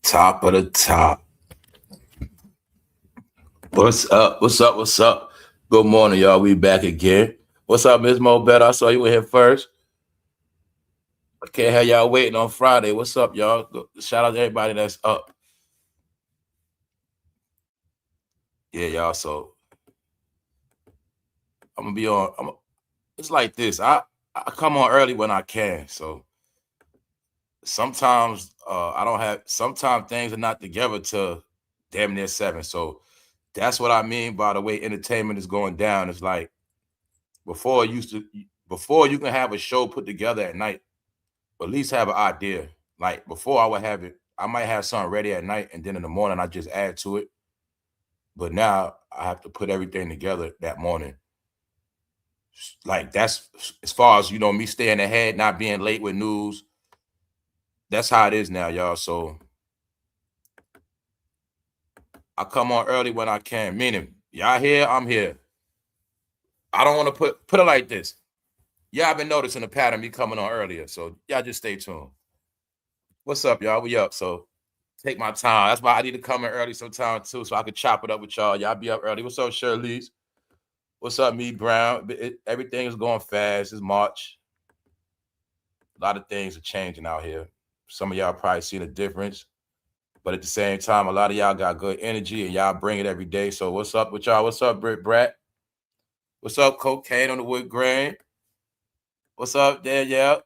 Top of the top. What's up? What's up? What's up? Good morning, y'all. We back again. What's up, Ms. Mo Better? I saw you in here first. I can't have y'all waiting on Friday. What's up, y'all? Shout out to everybody that's up. Yeah, y'all. So I'm gonna be on. It's like this. I come on early when I can. So sometimes I don't have. Sometimes things are not together till damn near 7. So that's what I mean by the way entertainment is going down. It's like before you can have a show put together at night, at least have an idea. Like before I would have it, I might have something ready at night and then in the morning I just add to it. But now I have to put everything together that morning. Like that's as far as, me staying ahead, not being late with news. That's how it is now, y'all. So I come on early when I can, meaning y'all here, I'm here. I don't want to put it like this. Yeah, I've been noticing the pattern me coming on earlier. So y'all just stay tuned. What's up, y'all? We up. So take my time. That's why I need to come in early sometime too, so I could chop it up with y'all. Y'all be up early. What's up, Shirley's? What's up, me Brown? Everything is going fast. It's March. A lot of things are changing out here. Some of y'all probably seen a difference, but at the same time, a lot of y'all got good energy and y'all bring it every day. So what's up with y'all? What's up, Britt Brat? What's up, Cocaine on the wood grain? What's up, Danielle?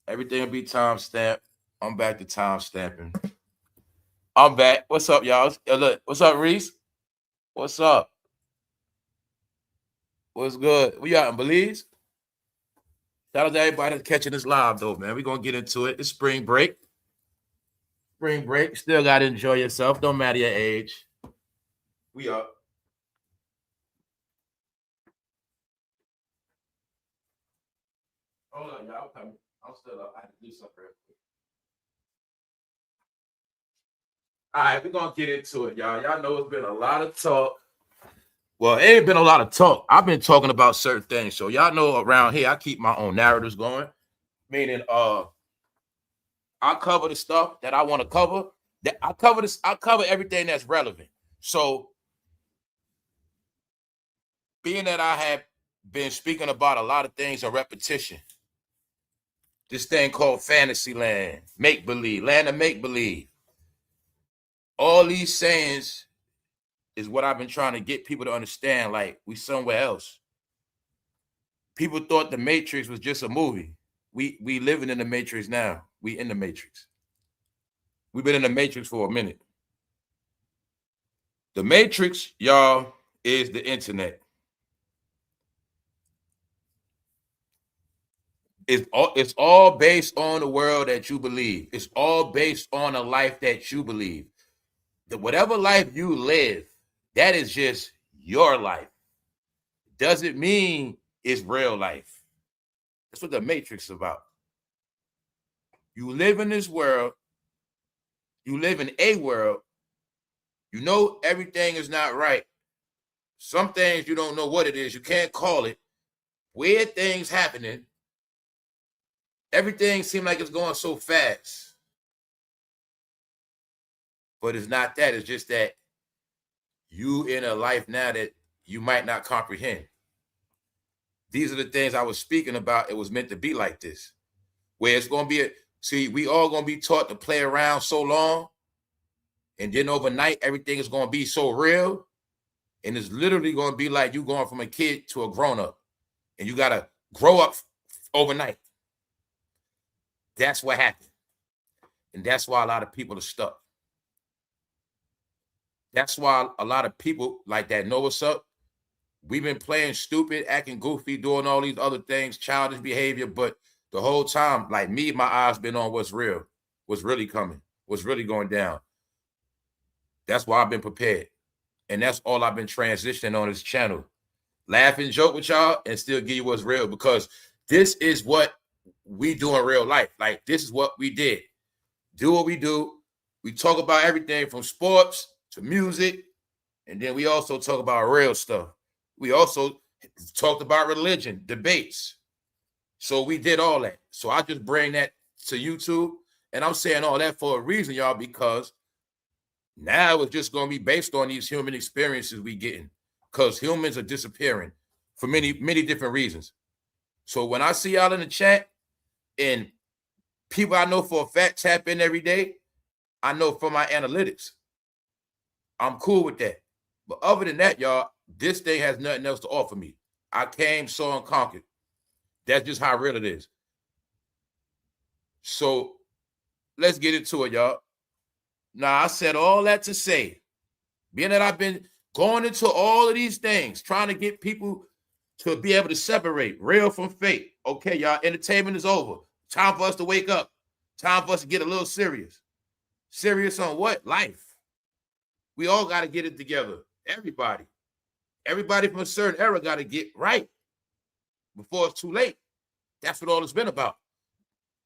Everything will be time stamped. I'm back to time stamping. I'm back. What's up, y'all? Look, what's up, Reese? What's up? What's good? We out in Belize? Shout out to everybody that's catching this live, though, man. We're going to get into it. It's spring break. Spring break. Still got to enjoy yourself. Don't matter your age. We up. Hold on, y'all. I'm still up. I have to do something real quick. All right, we're going to get into it, y'all. Y'all know it's been a lot of talk. Well, it ain't been a lot of talk. I've been talking about certain things. So y'all know around here, I keep my own narratives going. Meaning, I cover the stuff that I want to cover. I cover everything that's relevant. So, being that I have been speaking about a lot of things in repetition, this thing called fantasy land, make believe, land of make believe. All these sayings is what I've been trying to get people to understand. Like we somewhere else. People thought the Matrix was just a movie. We living in the Matrix now. We in the Matrix. We've been in the Matrix for a minute. The Matrix, y'all, is the internet. It's all based on the world that you believe. It's all based on a life that you believe. Whatever life you live, that is just your life. Doesn't mean it's real life. That's what the Matrix is about. You live in this world. You live in a world. You know everything is not right. Some things you don't know what it is. You can't call it. Weird things happening. Everything seems like it's going so fast. But it's not that. It's just that you in a life now that you might not comprehend. These are the things I was speaking about. It was meant to be like this. Where it's going to be we all going to be taught to play around so long. And then overnight, everything is going to be so real. And it's literally going to be like you going from a kid to a grown-up. And you got to grow up overnight. That's what happened. And that's why a lot of people are stuck. That's why a lot of people like that know what's up. We've been playing stupid, acting goofy, doing all these other things, childish behavior. But the whole time, like me, my eyes been on what's real, what's really coming, what's really going down. That's why I've been prepared. And that's all I've been transitioning on this channel. Laugh and joke with y'all and still give you what's real, because this is what we do in real life. Like, this is what we did. Do what we do. We talk about everything from sports to music. And then we also talk about real stuff. We also talked about religion, debates. So we did all that. So I just bring that to YouTube And I'm saying all that for a reason, y'all, because now it's just going to be based on these human experiences we getting, because humans are disappearing for many, many different reasons. So when I see y'all in the chat and people I know for a fact tap in every day, I know from my analytics, I'm cool with that. But other than that, y'all, this thing has nothing else to offer me. I came, saw, and conquered. That's just how real it is. So let's get into it, y'all. Now, I said all that to say, being that I've been going into all of these things, trying to get people to be able to separate real from fake. Okay, y'all, entertainment is over. Time for us to wake up. Time for us to get a little serious. Serious on what? Life. We all got to get it together. Everybody. Everybody from a certain era got to get right before it's too late. That's what all it's been about.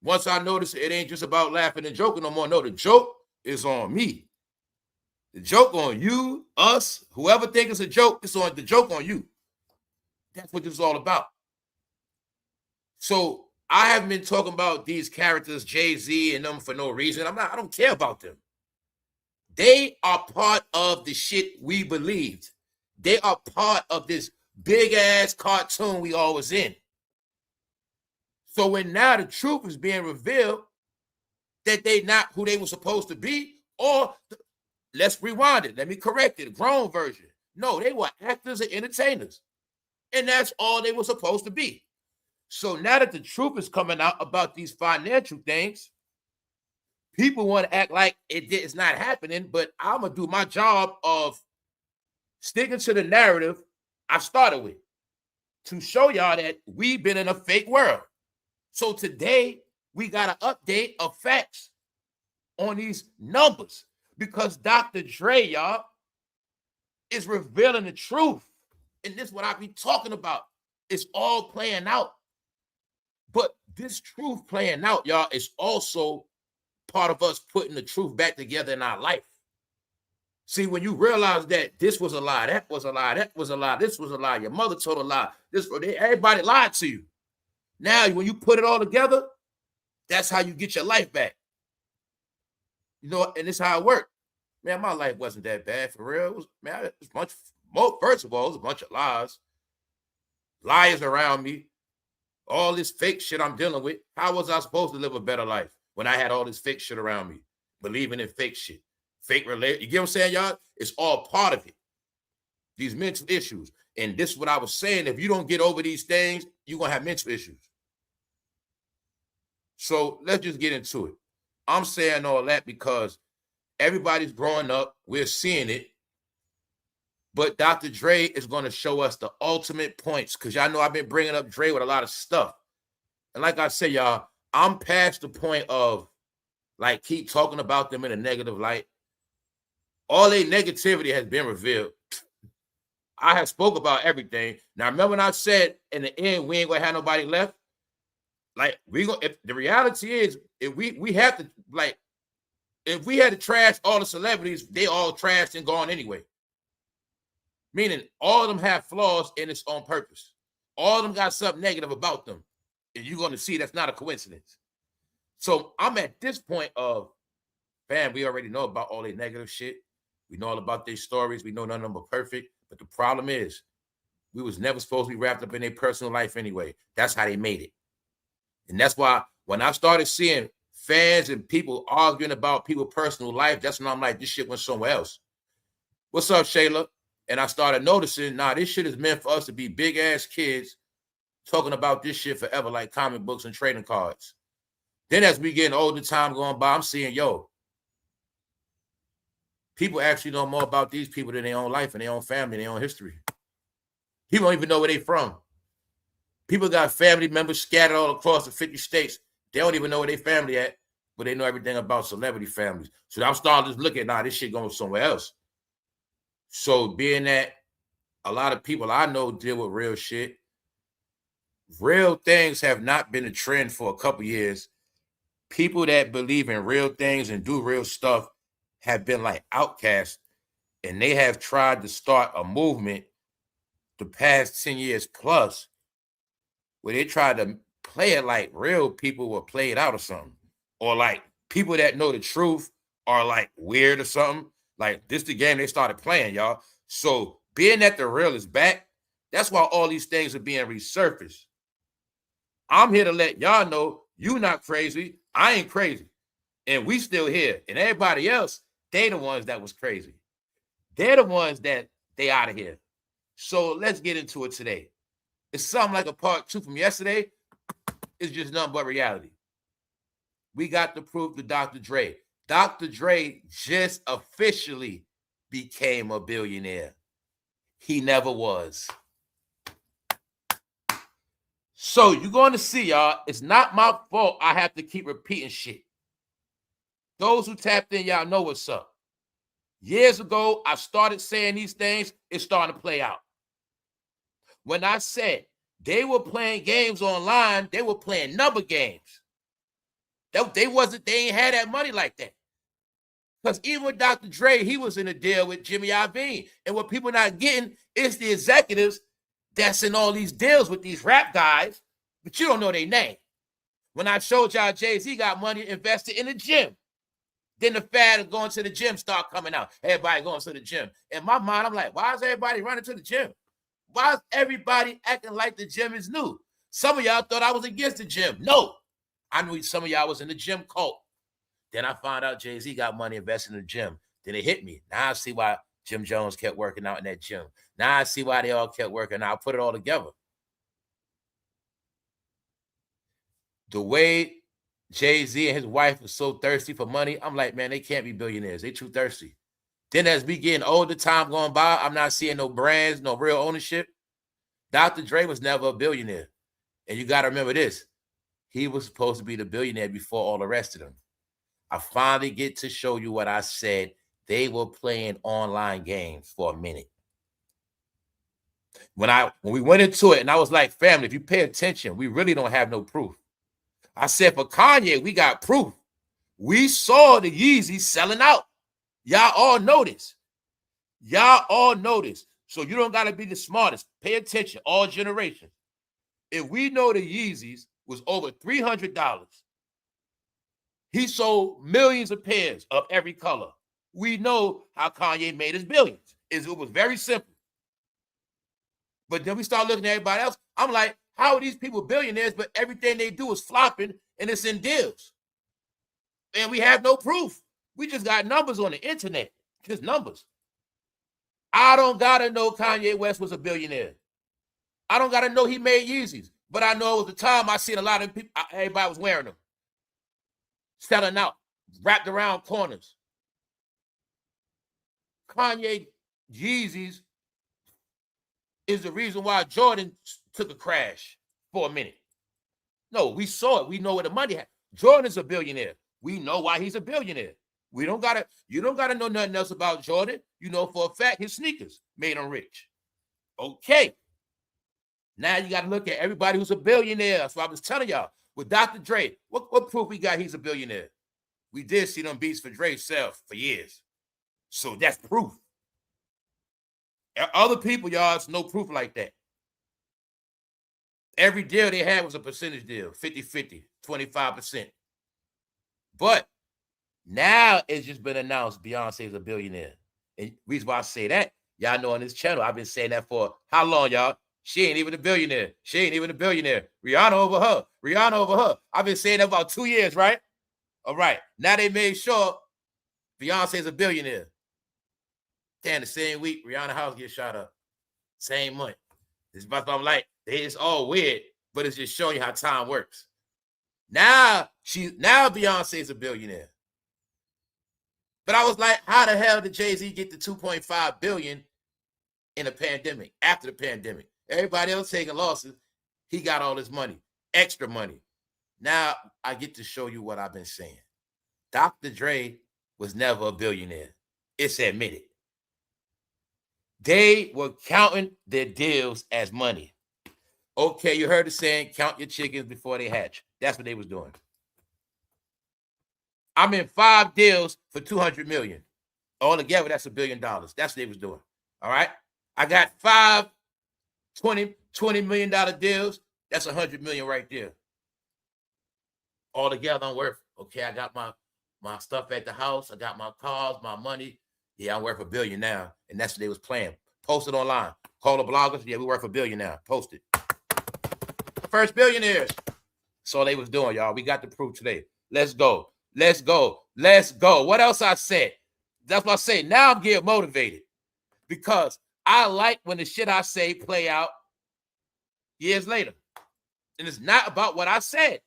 Once I noticed it ain't just about laughing and joking no more. No, the joke is on me. The joke on you, us, whoever thinks it's a joke, it's on the joke on you. That's what this is all about. So I haven't been talking about these characters, Jay-Z and them, for no reason. I don't care about them. They are part of the shit we believed. They are part of this big ass cartoon we always in. So when now the truth is being revealed that they not who they were supposed to be, or let's rewind it. Let me correct it. Grown version. No, they were actors and entertainers. And that's all they were supposed to be. So now that the truth is coming out about these financial things, people want to act like it's not happening, but I'm going to do my job of sticking to the narrative I started with to show y'all that we've been in a fake world. So today, we got an update of facts on these numbers because Dr. Dre, y'all, is revealing the truth. And this is what I be talking about. It's all playing out. But this truth playing out, y'all, is also part of us putting the truth back together in our life. See, when you realize that this was a lie, that was a lie, that was a lie, this was a lie, your mother told a lie, everybody lied to you. Now, when you put it all together, that's how you get your life back. You know, and this is how it worked. Man, my life wasn't that bad for real. It was, man, it was a bunch of, first of all, it was a bunch of lies. Liars around me. All this fake shit I'm dealing with. How was I supposed to live a better life when I had all this fake shit around me? Believing in fake shit. Fake relate. You get what I'm saying, y'all? It's all part of it. These mental issues. And this is what I was saying. If you don't get over these things, you're going to have mental issues. So let's just get into it. I'm saying all that because everybody's growing up. We're seeing it. But Dr. Dre is going to show us the ultimate points because y'all know I've been bringing up Dre with a lot of stuff. And like I said, y'all, I'm past the point of like keep talking about them in a negative light. All their negativity has been revealed. I have spoke about everything. Now, remember when I said in the end, we ain't going to have nobody left? Like, if the reality is, if we have to, like, if we had to trash all the celebrities, they all trashed and gone anyway. Meaning all of them have flaws and it's on purpose. All of them got something negative about them. And you're going to see that's not a coincidence. So I'm at this point of, fam, we already know about all their negative shit. We know all about their stories. We know none of them are perfect. But the problem is, we was never supposed to be wrapped up in their personal life anyway. That's how they made it. And that's why when I started seeing fans and people arguing about people's personal life, that's when I'm like, this shit went somewhere else. What's up, Shayla? And I started noticing, this shit is meant for us to be big-ass kids talking about this shit forever, like comic books and trading cards. Then as we getting older, time going by, I'm seeing, people actually know more about these people than their own life and their own family and their own history. People don't even know where they from. People got family members scattered all across the 50 states. They don't even know where their family at, but they know everything about celebrity families. So I'm starting to look at, this shit going somewhere else. So being that a lot of people I know deal with real shit, real things have not been a trend for a couple years. People that believe in real things and do real stuff have been like outcasts, and they have tried to start a movement the past 10 years plus where they tried to play it like real people will play it out or something, or like people that know the truth are like weird or something. Like this the game they started playing, y'all. So being that the real is back, that's why all these things are being resurfaced. I'm here to let y'all know you not crazy. I ain't crazy. And we still here. And everybody else, they the ones that was crazy. They're the ones that they out of here. So let's get into it today. It's something like a part 2 from yesterday. It's just nothing but reality. We got the proof to Dr. Dre. Dr. Dre just officially became a billionaire. He never was. So you're going to see, y'all, it's not my fault I have to keep repeating shit. Those who tapped in, y'all know what's up. Years ago, I started saying these things. It's starting to play out. When I said they were playing games online, they were playing number games. They ain't had that money like that. Because even with Dr. Dre, he was in a deal with Jimmy Iovine. And what people not getting is the executives that's in all these deals with these rap guys, but you don't know their name. When I showed y'all jayz got money invested in the gym, then the fad of going to the gym start coming out. Everybody going to the gym. In my mind, I'm like, why is everybody running to the gym? Why is everybody acting like the gym is new? Some of y'all thought I was against the gym. No, I knew some of y'all was in the gym cult. Then I found out jayz got money invested in the gym. Then it hit me. Now I see why Jim Jones kept working out in that gym. Now I see why they all kept working out. I put it all together. The way jayz and his wife was so thirsty for money, I'm like, man, they can't be billionaires. They too thirsty. Then as we getting older, time going by, I'm not seeing no brands, no real ownership. Dr. Dre was never a billionaire. And you got to remember this. He was supposed to be the billionaire before all the rest of them. I finally get to show you what I said. They were playing online games for a minute. When we went into it, and I was like, family, if you pay attention, we really don't have no proof. I said, for Kanye, we got proof. We saw the Yeezys selling out. Y'all all know this. Y'all all know this. So you don't got to be the smartest. Pay attention, all generations. If we know the Yeezys was over $300, he sold millions of pairs of every color. We know how Kanye made his billions. It was very simple. But then we start looking at everybody else. I'm like, how are these people billionaires, but everything they do is flopping and it's in deals? And we have no proof. We just got numbers on the internet. Just numbers. I don't got to know Kanye West was a billionaire. I don't got to know he made Yeezys. But I know at the time I seen a lot of people, everybody was wearing them. Selling out, wrapped around corners. Kanye Yeezys is the reason why Jordan took a crash for a minute. No, we saw it. We know where the money had. Jordan's a billionaire. We know why he's a billionaire. You don't gotta know nothing else about Jordan. You know for a fact his sneakers made him rich. Okay. Now you got to look at everybody who's a billionaire. That's what I was telling y'all. With Dr. Dre, what proof we got he's a billionaire? We did see them beats for Dre sell for years. So that's proof. Other people, y'all, it's no proof like that. Every deal they had was a percentage deal, 50-50, 25%. But now it's just been announced Beyonce is a billionaire. And the reason why I say that, y'all know on this channel, I've been saying that for how long, y'all? She ain't even a billionaire. She ain't even a billionaire. Rihanna over her. Rihanna over her. I've been saying that about 2 years, right? All right. Now they made sure Beyonce's a billionaire. Damn, the same week, Rihanna's house gets shot up. Same month. It's about I'm like, it's all weird, but it's just showing you how time works. Now Beyonce's a billionaire. But I was like, how the hell did jayz get the 2.5 billion in a pandemic, after the pandemic? Everybody else taking losses. He got all this money, extra money. Now I get to show you what I've been saying. Dr. Dre was never a billionaire. It's admitted. They were counting their deals as money. Okay, you heard the saying, count your chickens before they hatch. That's what they was doing. I'm in 5 deals for 200 million. All together, that's $1 billion. That's what they was doing. All right. I got 5 $20 million deals. That's 100 million right there. All together, I'm worth. Okay, I got my my stuff at the house. I got my cars, my money. Yeah, I'm worth $1 billion now. And that's what they was playing. Post it online. Call the bloggers. Yeah, we worth $1 billion now. Post it. First billionaires. That's all they was doing, y'all. We got the proof today. Let's go. Let's go. Let's go. What else I said? That's what I say. Now I'm getting motivated because I like when the shit I say play out years later. And it's not about what I said.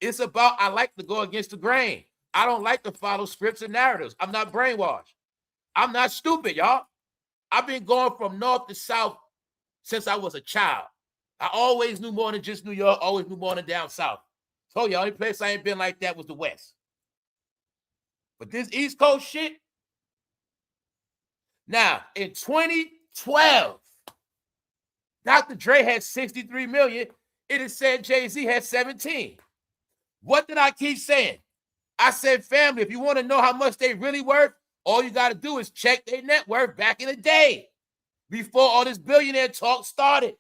It's about I like to go against the grain. I don't like to follow scripts and narratives. I'm not brainwashed. I'm not stupid, y'all. I've been going from north to south since I was a child. I always knew more than just New York, always knew more than down south. Told you, the only place I ain't been like that was the West. But this East Coast shit, now, in 2012, Dr. Dre had 63 million. It is said Jay-Z had 17. What did I keep saying? I said, family, if you want to know how much they really worth, all you got to do is check their net worth back in the day, before all this billionaire talk started.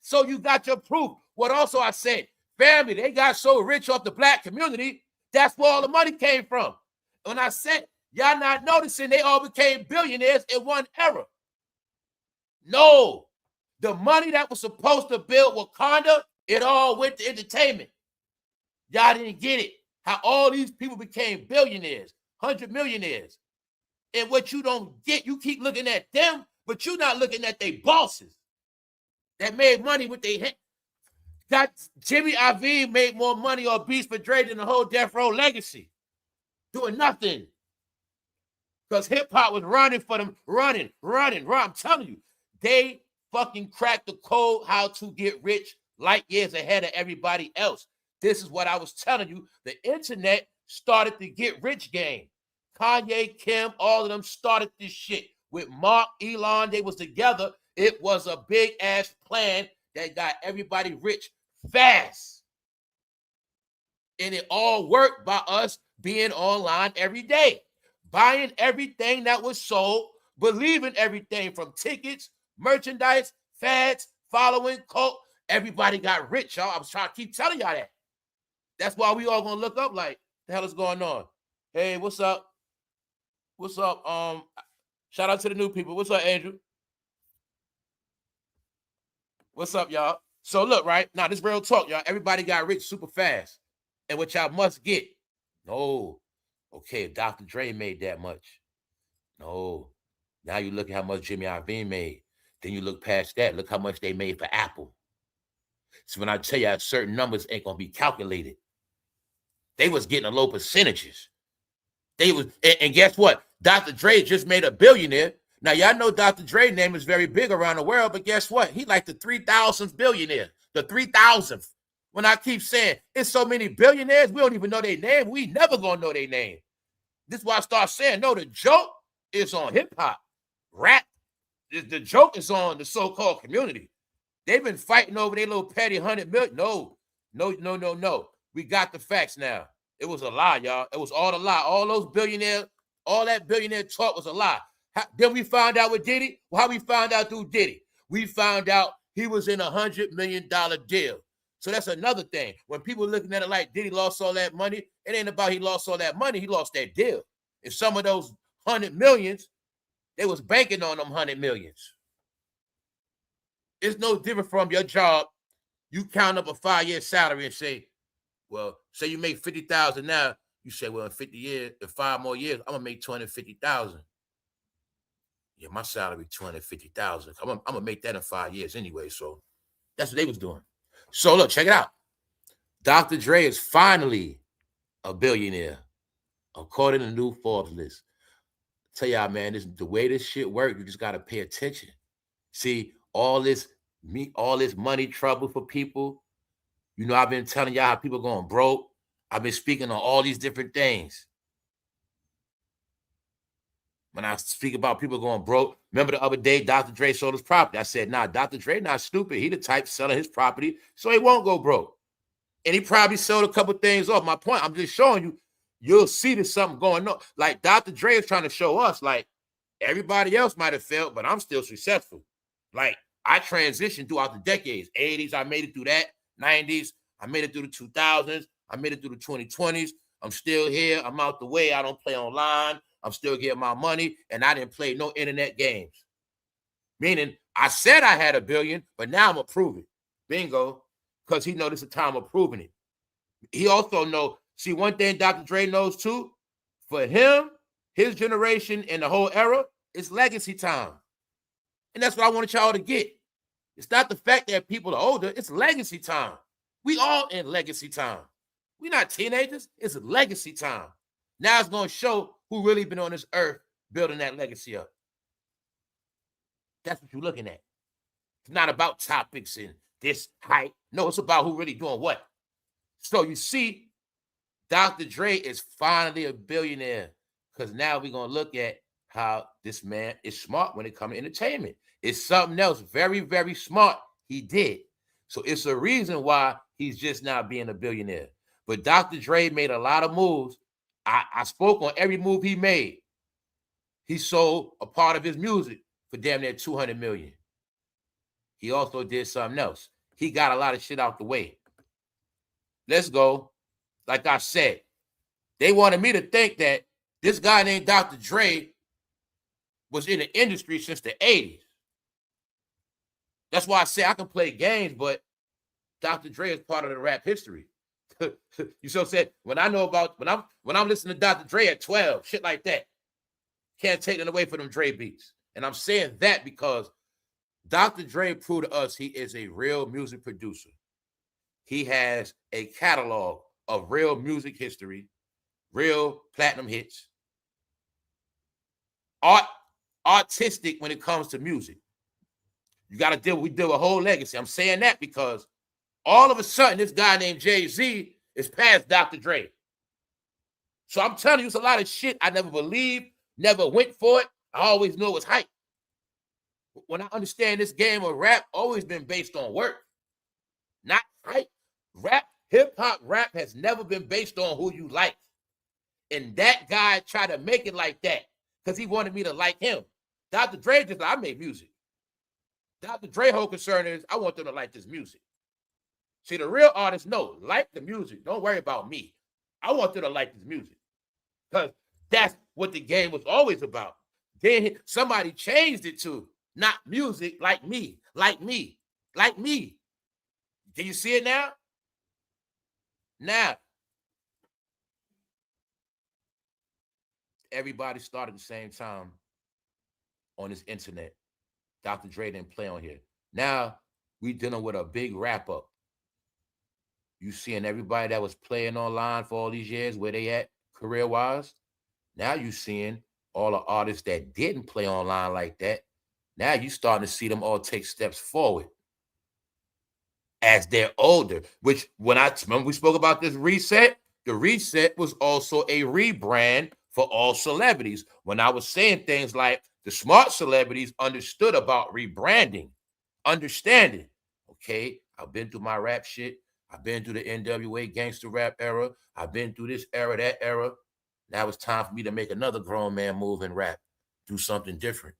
So you got your proof. What also I said, family, they got so rich off the black community, that's where all the money came from. When I said, y'all not noticing they all became billionaires in one era. No. The money that was supposed to build Wakanda, it all went to entertainment. Y'all didn't get it. How all these people became billionaires, 100 millionaires. And what you don't get, you keep looking at them, but you're not looking at their bosses that made money with their hands. Got Jimmy Iovine made more money on Beats for Dre than the whole Death Row legacy. Doing nothing. Because hip-hop was running for them, running. I'm telling you, they fucking cracked the code how to get rich light years ahead of everybody else. This is what I was telling you. The internet started the get rich game. Kanye, Kim, all of them started this shit. With Mark, Elon, they was together. It was a big-ass plan that got everybody rich fast. And it all worked by us being online every day. Buying everything that was sold, believing everything from tickets, merchandise, fads, following, cult. Everybody got rich, y'all. I was trying to keep telling y'all that. That's why we all gonna look up like, the hell is going on? Hey, what's up? What's up? Shout out to the new people. What's up, Andrew? What's up, y'all? So look, right? Now, this real talk, y'all. Everybody got rich super fast. And what y'all must get. No. Okay, if Dr. Dre made that much. No. Now you look at how much Jimmy Iovine made. Then you look past that. Look how much they made for Apple. So when I tell you certain numbers ain't going to be calculated. They was getting a low percentages. They was, and guess what? Dr. Dre just made a billionaire. Now, y'all know Dr. Dre's name is very big around the world, but guess what? He like the 3,000th billionaire. The 3,000th. When I keep saying, it's so many billionaires, we don't even know their name. We never going to know their name. This is why I start saying, no, the joke is on hip-hop. Rap, the joke is on the so-called community. They've been fighting over their little petty 100 million. No. We got the facts now. It was a lie, y'all. It was all a lie. All those billionaires, all that billionaire talk was a lie. Then we found out with Diddy. Well, how we found out through Diddy? We found out he was in $100 million deal. So that's another thing. When people looking at it like Diddy lost all that money, it ain't about he lost all that money. He lost that deal. If some of those 100 millions, they was banking on them 100 millions. It's no different from your job. You count up a 5-year salary and say, well, say you make 50,000 now. You say, well, in 50 years, in 5 more years, I'm gonna make 250,000. Yeah, my salary 250,000. I'm gonna make that in 5 years anyway. So that's what they was doing. So look, check it out. Dr. Dre is finally a billionaire, according to the new Forbes list. Tell y'all, man, the way this shit works, you just gotta pay attention. See, all this money trouble for people. You know, I've been telling y'all how people going broke. I've been speaking on all these different things. When I speak about people going broke, remember the other day, Dr. Dre sold his property. I said, nah, Dr. Dre not stupid. He the type selling his property, so he won't go broke. And he probably sold a couple things off. My point, I'm just showing you, you'll see there's something going on. Like Dr. Dre is trying to show us, like, everybody else might have failed, but I'm still successful. Like, I transitioned throughout the decades. 80s, I made it through that. 90s, I made it through the 2000s. I made it through the 2020s. I'm still here. I'm out the way. I don't play online. I'm still getting my money, and I didn't play no internet games. Meaning, I said I had $1 billion, but now I'm gonna prove it. Bingo, because he knows it's a time of proving it. He also knows, see, one thing Dr. Dre knows too, for him, his generation, and the whole era, it's legacy time. And that's what I wanted y'all to get. It's not the fact that people are older, it's legacy time. We all in legacy time. We're not teenagers, it's legacy time. Now it's going to show who really been on this earth building that legacy up. That's what you're looking at. It's not about topics and this hype. No, it's about who really doing what. So you see, Dr. Dre is finally a billionaire, because now we're going to look at how this man is smart when it comes to entertainment. It's something else very, very smart he did. So it's a reason why he's just now being a billionaire. But Dr. Dre made a lot of moves. I spoke on every move he made. He sold a part of his music for damn near $200 million. He also did something else. He got a lot of shit out the way. Let's go. Like I said, they wanted me to think that this guy named Dr. Dre was in the industry since the 80s. That's why I say I can play games, but Dr. Dre is part of the rap history. You so said, when I know about, when I'm listening to Dr. Dre at 12, shit like that, can't take it away from them Dre beats. And I'm saying that because Dr. Dre proved to us he is a real music producer. He has a catalog of real music history, real platinum hits, artistic when it comes to music. You got to deal with a whole legacy. I'm saying that because all of a sudden, this guy named Jay-Z is past Dr. Dre. So I'm telling you, it's a lot of shit I never believed, never went for it. I always knew it was hype. When I understand this game of rap, always been based on work, not hype. Rap, hip-hop rap has never been based on who you like. And that guy tried to make it like that because he wanted me to like him. Dr. Dre just like, I make music. Dr. Dre whole concern is, I want them to like this music. See, the real artists know, like the music. Don't worry about me. I want them to like this music. Because that's what the game was always about. Then somebody changed it to not music, like me, like me, like me. Can you see it now? Now, everybody started at the same time on this internet. Dr. Dre didn't play on here. Now, we dealing with a big wrap-up. You seeing everybody that was playing online for all these years, where they at career-wise. Now you seeing all the artists that didn't play online like that. Now you starting to see them all take steps forward as they're older, which when we spoke about this reset, the reset was also a rebrand for all celebrities. When I was saying things like the smart celebrities understood about rebranding, understanding, okay, I've been through my rap shit. I've been through the NWA gangster rap era. I've been through this era, that era. Now it's time for me to make another grown man move in rap, do something different.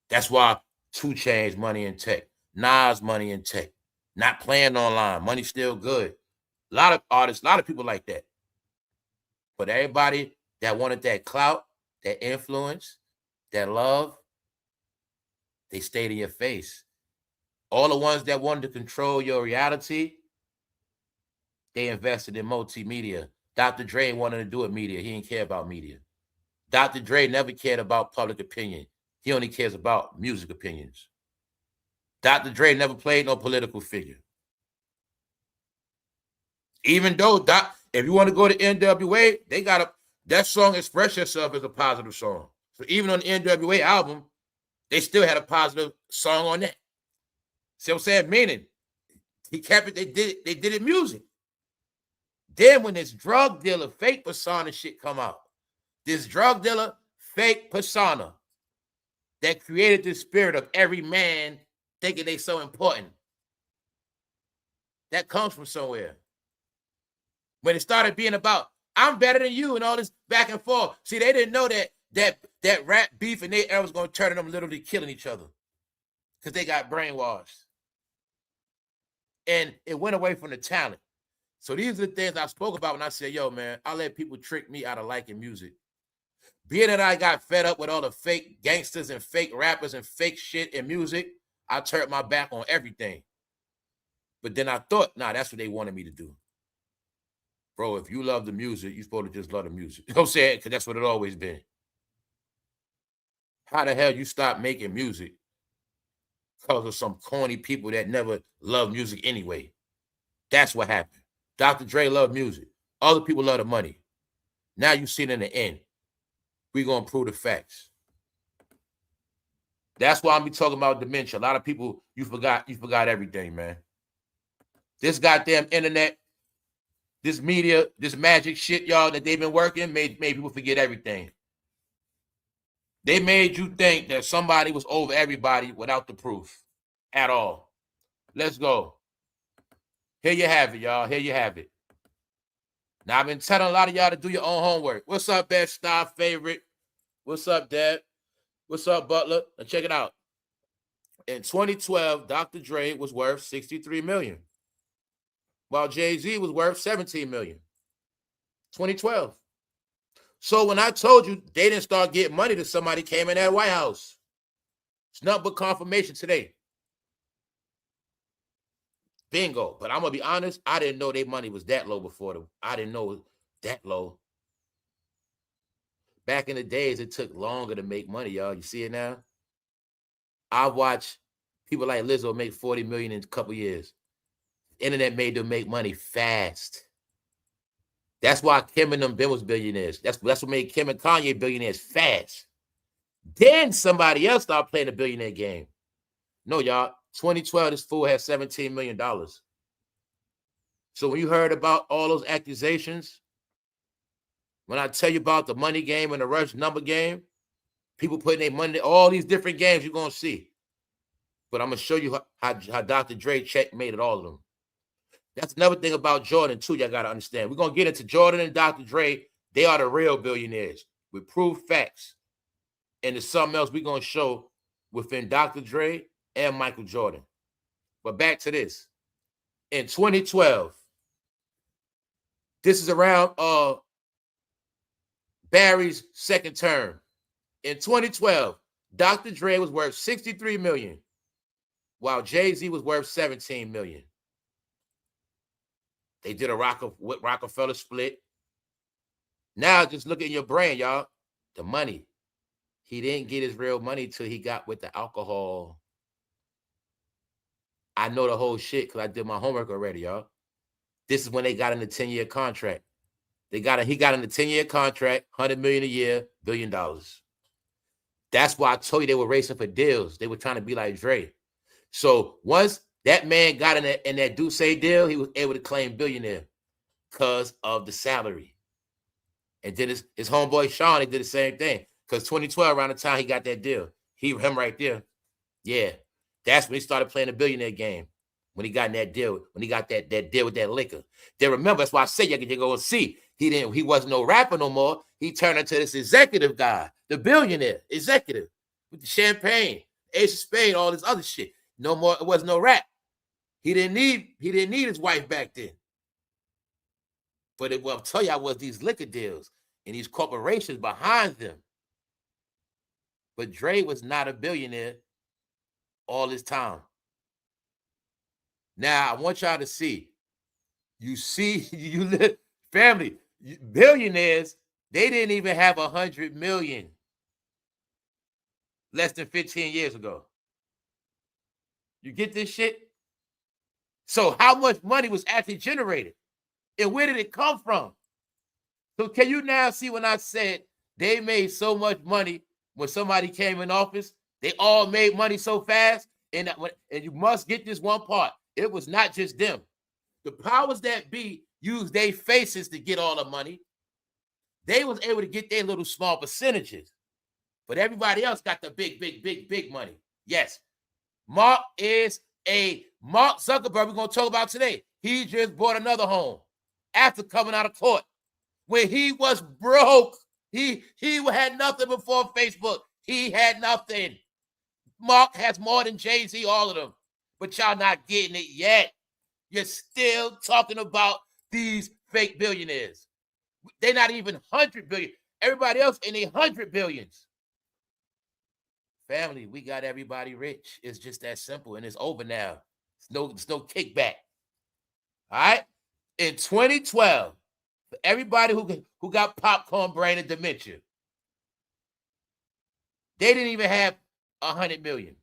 That's why 2 Chainz, Money in Tech, Nas, Money in Tech, not playing online, money still good. A lot of artists, a lot of people like that. But everybody that wanted that clout, that influence, that love, they stayed in your face. All the ones that wanted to control your reality, they invested in multimedia. Dr. Dre wanted to do it media. He didn't care about media. Dr. Dre never cared about public opinion. He only cares about music opinions. Dr. Dre never played no political figure. Even though, if you want to go to NWA, they got that song Express Yourself is a positive song. So even on the NWA album, they still had a positive song on that. See what I'm saying? Meaning, he kept it, they did it music. Then when this drug dealer, fake persona shit come out, this drug dealer, fake persona that created this spirit of every man thinking they so important, that comes from somewhere. When it started being about, I'm better than you and all this back and forth. See, they didn't know that rap beef and they was going to turn them literally killing each other because they got brainwashed. And it went away from the talent. So these are the things I spoke about when I said, yo, man, I let people trick me out of liking music. Being that I got fed up with all the fake gangsters and fake rappers and fake shit in music, I turned my back on everything. But then I thought, nah, that's what they wanted me to do. Bro, if you love the music, you're supposed to just love the music. You know what I'm saying? Because that's what it always been. How the hell you stop making music because of some corny people that never loved music anyway? That's what happened. Dr. Dre loved music. Other people love the money. Now you see it in the end. We're going to prove the facts. That's why I'm be talking about dementia. A lot of people, you forgot everything, man. This goddamn internet, this media, this magic shit, y'all, that they've been working, made people forget everything. They made you think that somebody was over everybody without the proof at all. Let's go. Here you have it, y'all. Here you have it. Now, I've been telling a lot of y'all to do your own homework. What's up, Best Star Favorite? What's up, Dad? What's up, Butler? Now, check it out. In 2012, Dr. Dre was worth $63 million, while Jay-Z was worth $17 million. 2012. So when I told you they didn't start getting money till somebody came in that White House, it's nothing but confirmation today. Bingo. But I'm going to be honest, I didn't know their money was that low before. I didn't know it was that low. Back in the days, it took longer to make money, y'all. You see it now? I watch people like Lizzo make $40 million in a couple years. Internet made them make money fast. That's why Kim and them was billionaires. That's what made Kim and Kanye billionaires fast. Then somebody else started playing the billionaire game. No, y'all. 2012, this fool had $17 million. So when you heard about all those accusations, when I tell you about the money game and the rush number game, people putting their money, all these different games you're going to see. But I'm going to show you how Dr. Dre checkmated all of them. That's another thing about Jordan, too, y'all got to understand. We're going to get into Jordan and Dr. Dre. They are the real billionaires with proof facts. And there's something else we're going to show within Dr. Dre and Michael Jordan. But back to this. In 2012, this is around Barry's second term. In 2012, Dr. Dre was worth $63 million, while Jay-Z was worth $17 million. They did a Rockefeller split. Now just look at your brain, y'all. The money. He didn't get his real money till he got with the alcohol. I know the whole shit because I did my homework already, y'all. This is when they got in the 10-year contract. He got in the 10-year contract, $100 million a year, $1 billion. That's why I told you they were racing for deals. They were trying to be like Dre. So once that man got in that Duce deal, he was able to claim billionaire because of the salary. And then his homeboy Sean, he did the same thing. Because 2012, around the time he got that deal, him right there. Yeah. That's when he started playing the billionaire game. When he got in that deal, when he got that deal with that liquor. Then remember, that's why I say you can go and see. He wasn't no rapper no more. He turned into this executive guy, the billionaire executive with the champagne, Ace of Spades, all this other shit. No more, it wasn't no rap. He didn't need his wife back then. But what I'll tell you was these liquor deals and these corporations behind them. But Dre was not a billionaire all his time. Now, I want y'all to see. You see, family, billionaires, they didn't even have 100 million less than 15 years ago. You get this shit? So how much money was actually generated? And where did it come from? So can you now see when I said they made so much money when somebody came in office? They all made money so fast. And you must get this one part. It was not just them. The powers that be used their faces to get all the money. They was able to get their little small percentages. But everybody else got the big money. Yes. Mark Zuckerberg we're going to talk about today. He just bought another home after coming out of court. When he was broke, he had nothing before Facebook. He had nothing. Mark has more than Jay-Z, all of them. But y'all not getting it yet. You're still talking about these fake billionaires. They're not even 100 billion. Everybody else in 100 billions. Family, we got everybody rich. It's just that simple, and it's over now. It's no kickback. All right? In 2012, for everybody who got popcorn brain and dementia, they didn't even have 100 million.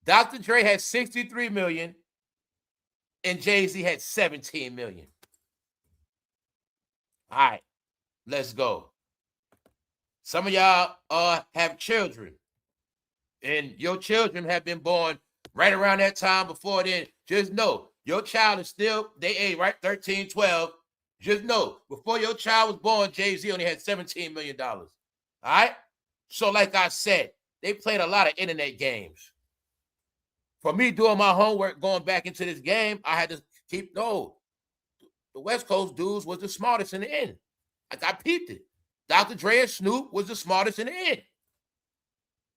Dr. Dre had 63 million, and Jay-Z had 17 million. All right, let's go. Some of y'all have children, and your children have been born right around that time before then. Just know, your child is still, they age, right, 13, 12. Just know, before your child was born, Jay-Z only had $17 million. All right? So like I said, they played a lot of internet games. For me doing my homework, going back into this game, I had to the West Coast dudes was the smartest in the end. I peeped it. Dr. Dre and Snoop was the smartest in the end.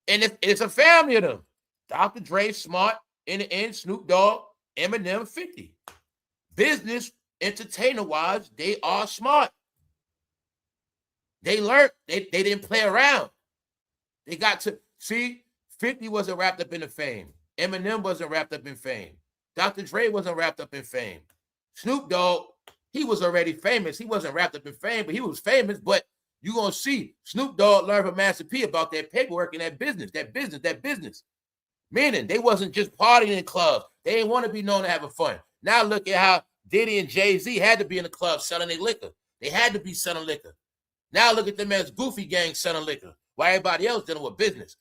And it's a family of them. Dr. Dre smart in the end, Snoop Dogg, Eminem 50. Business, entertainer-wise, they are smart. They learned. They didn't play around. They got to, see, 50 wasn't wrapped up in the fame. Eminem wasn't wrapped up in fame. Dr. Dre wasn't wrapped up in fame. Snoop Dogg, he was already famous. He wasn't wrapped up in fame, but he was famous. But you're going to see Snoop Dogg learn from Master P about that paperwork and that business. Meaning they wasn't just partying in clubs. They didn't want to be known to having fun. Now look at how Diddy and Jay-Z had to be in the club selling their liquor. They had to be selling liquor. Now look at them as goofy gangs selling liquor, while everybody else dealing with business.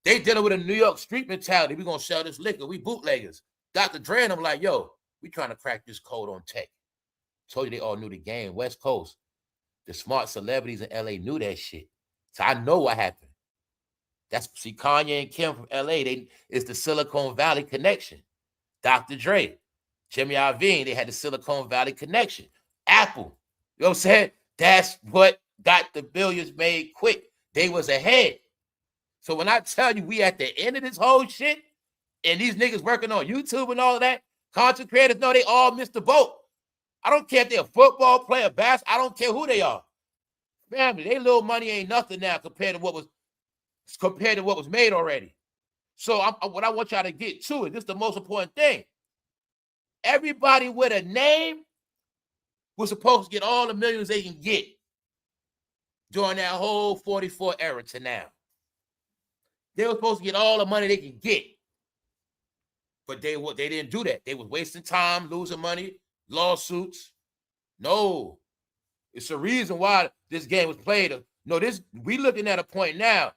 They dealing with a New York street mentality. We're going to sell this liquor. We bootleggers. Dr. Dre and I'm like, yo, we trying to crack this code on tech. Told you they all knew the game. West Coast. The smart celebrities in LA knew that shit. So I know what happened. See, Kanye and Kim from LA, it's the Silicon Valley connection. Dr. Dre, Jimmy Iovine, they had the Silicon Valley connection. Apple, you know what I'm saying? That's what got the billions made quick. They was ahead. So when I tell you we at the end of this whole shit, and these niggas working on YouTube and all of that, content creators know they all missed the boat. I don't care if they're a football player, basketball, I don't care who they are. Family, they little money ain't nothing now compared to what was made already. So what I want y'all to get to is this the most important thing. Everybody with a name was supposed to get all the millions they can get during that whole 44 era to now. They were supposed to get all the money they can get. But they didn't do that. They was wasting time, losing money, lawsuits. No. It's a reason why this game was played. No, we looking at a point now.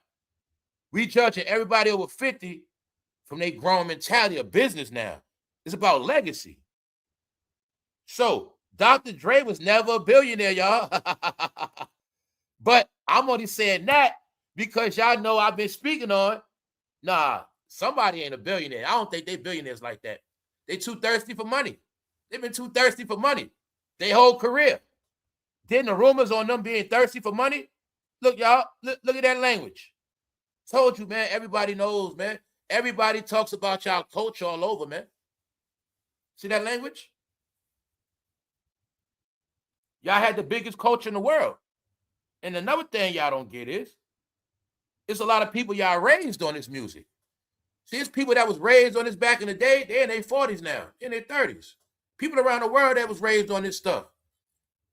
We judging everybody over 50 from their grown mentality of business now. It's about legacy. So Dr. Dre was never a billionaire, y'all. But I'm only saying that because y'all know I've been speaking on, nah, somebody ain't a billionaire. I don't think they billionaires like that. They too thirsty for money. They've been too thirsty for money their whole career. Then the rumors on them being thirsty for money, look, y'all, look at that language. Told you, man, everybody knows, man. Everybody talks about y'all culture all over, man. See that language? Y'all had the biggest culture in the world. And another thing y'all don't get is, it's a lot of people y'all raised on this music. See, it's people that was raised on this back in the day, they're in their 40s now, in their 30s. People around the world that was raised on this stuff.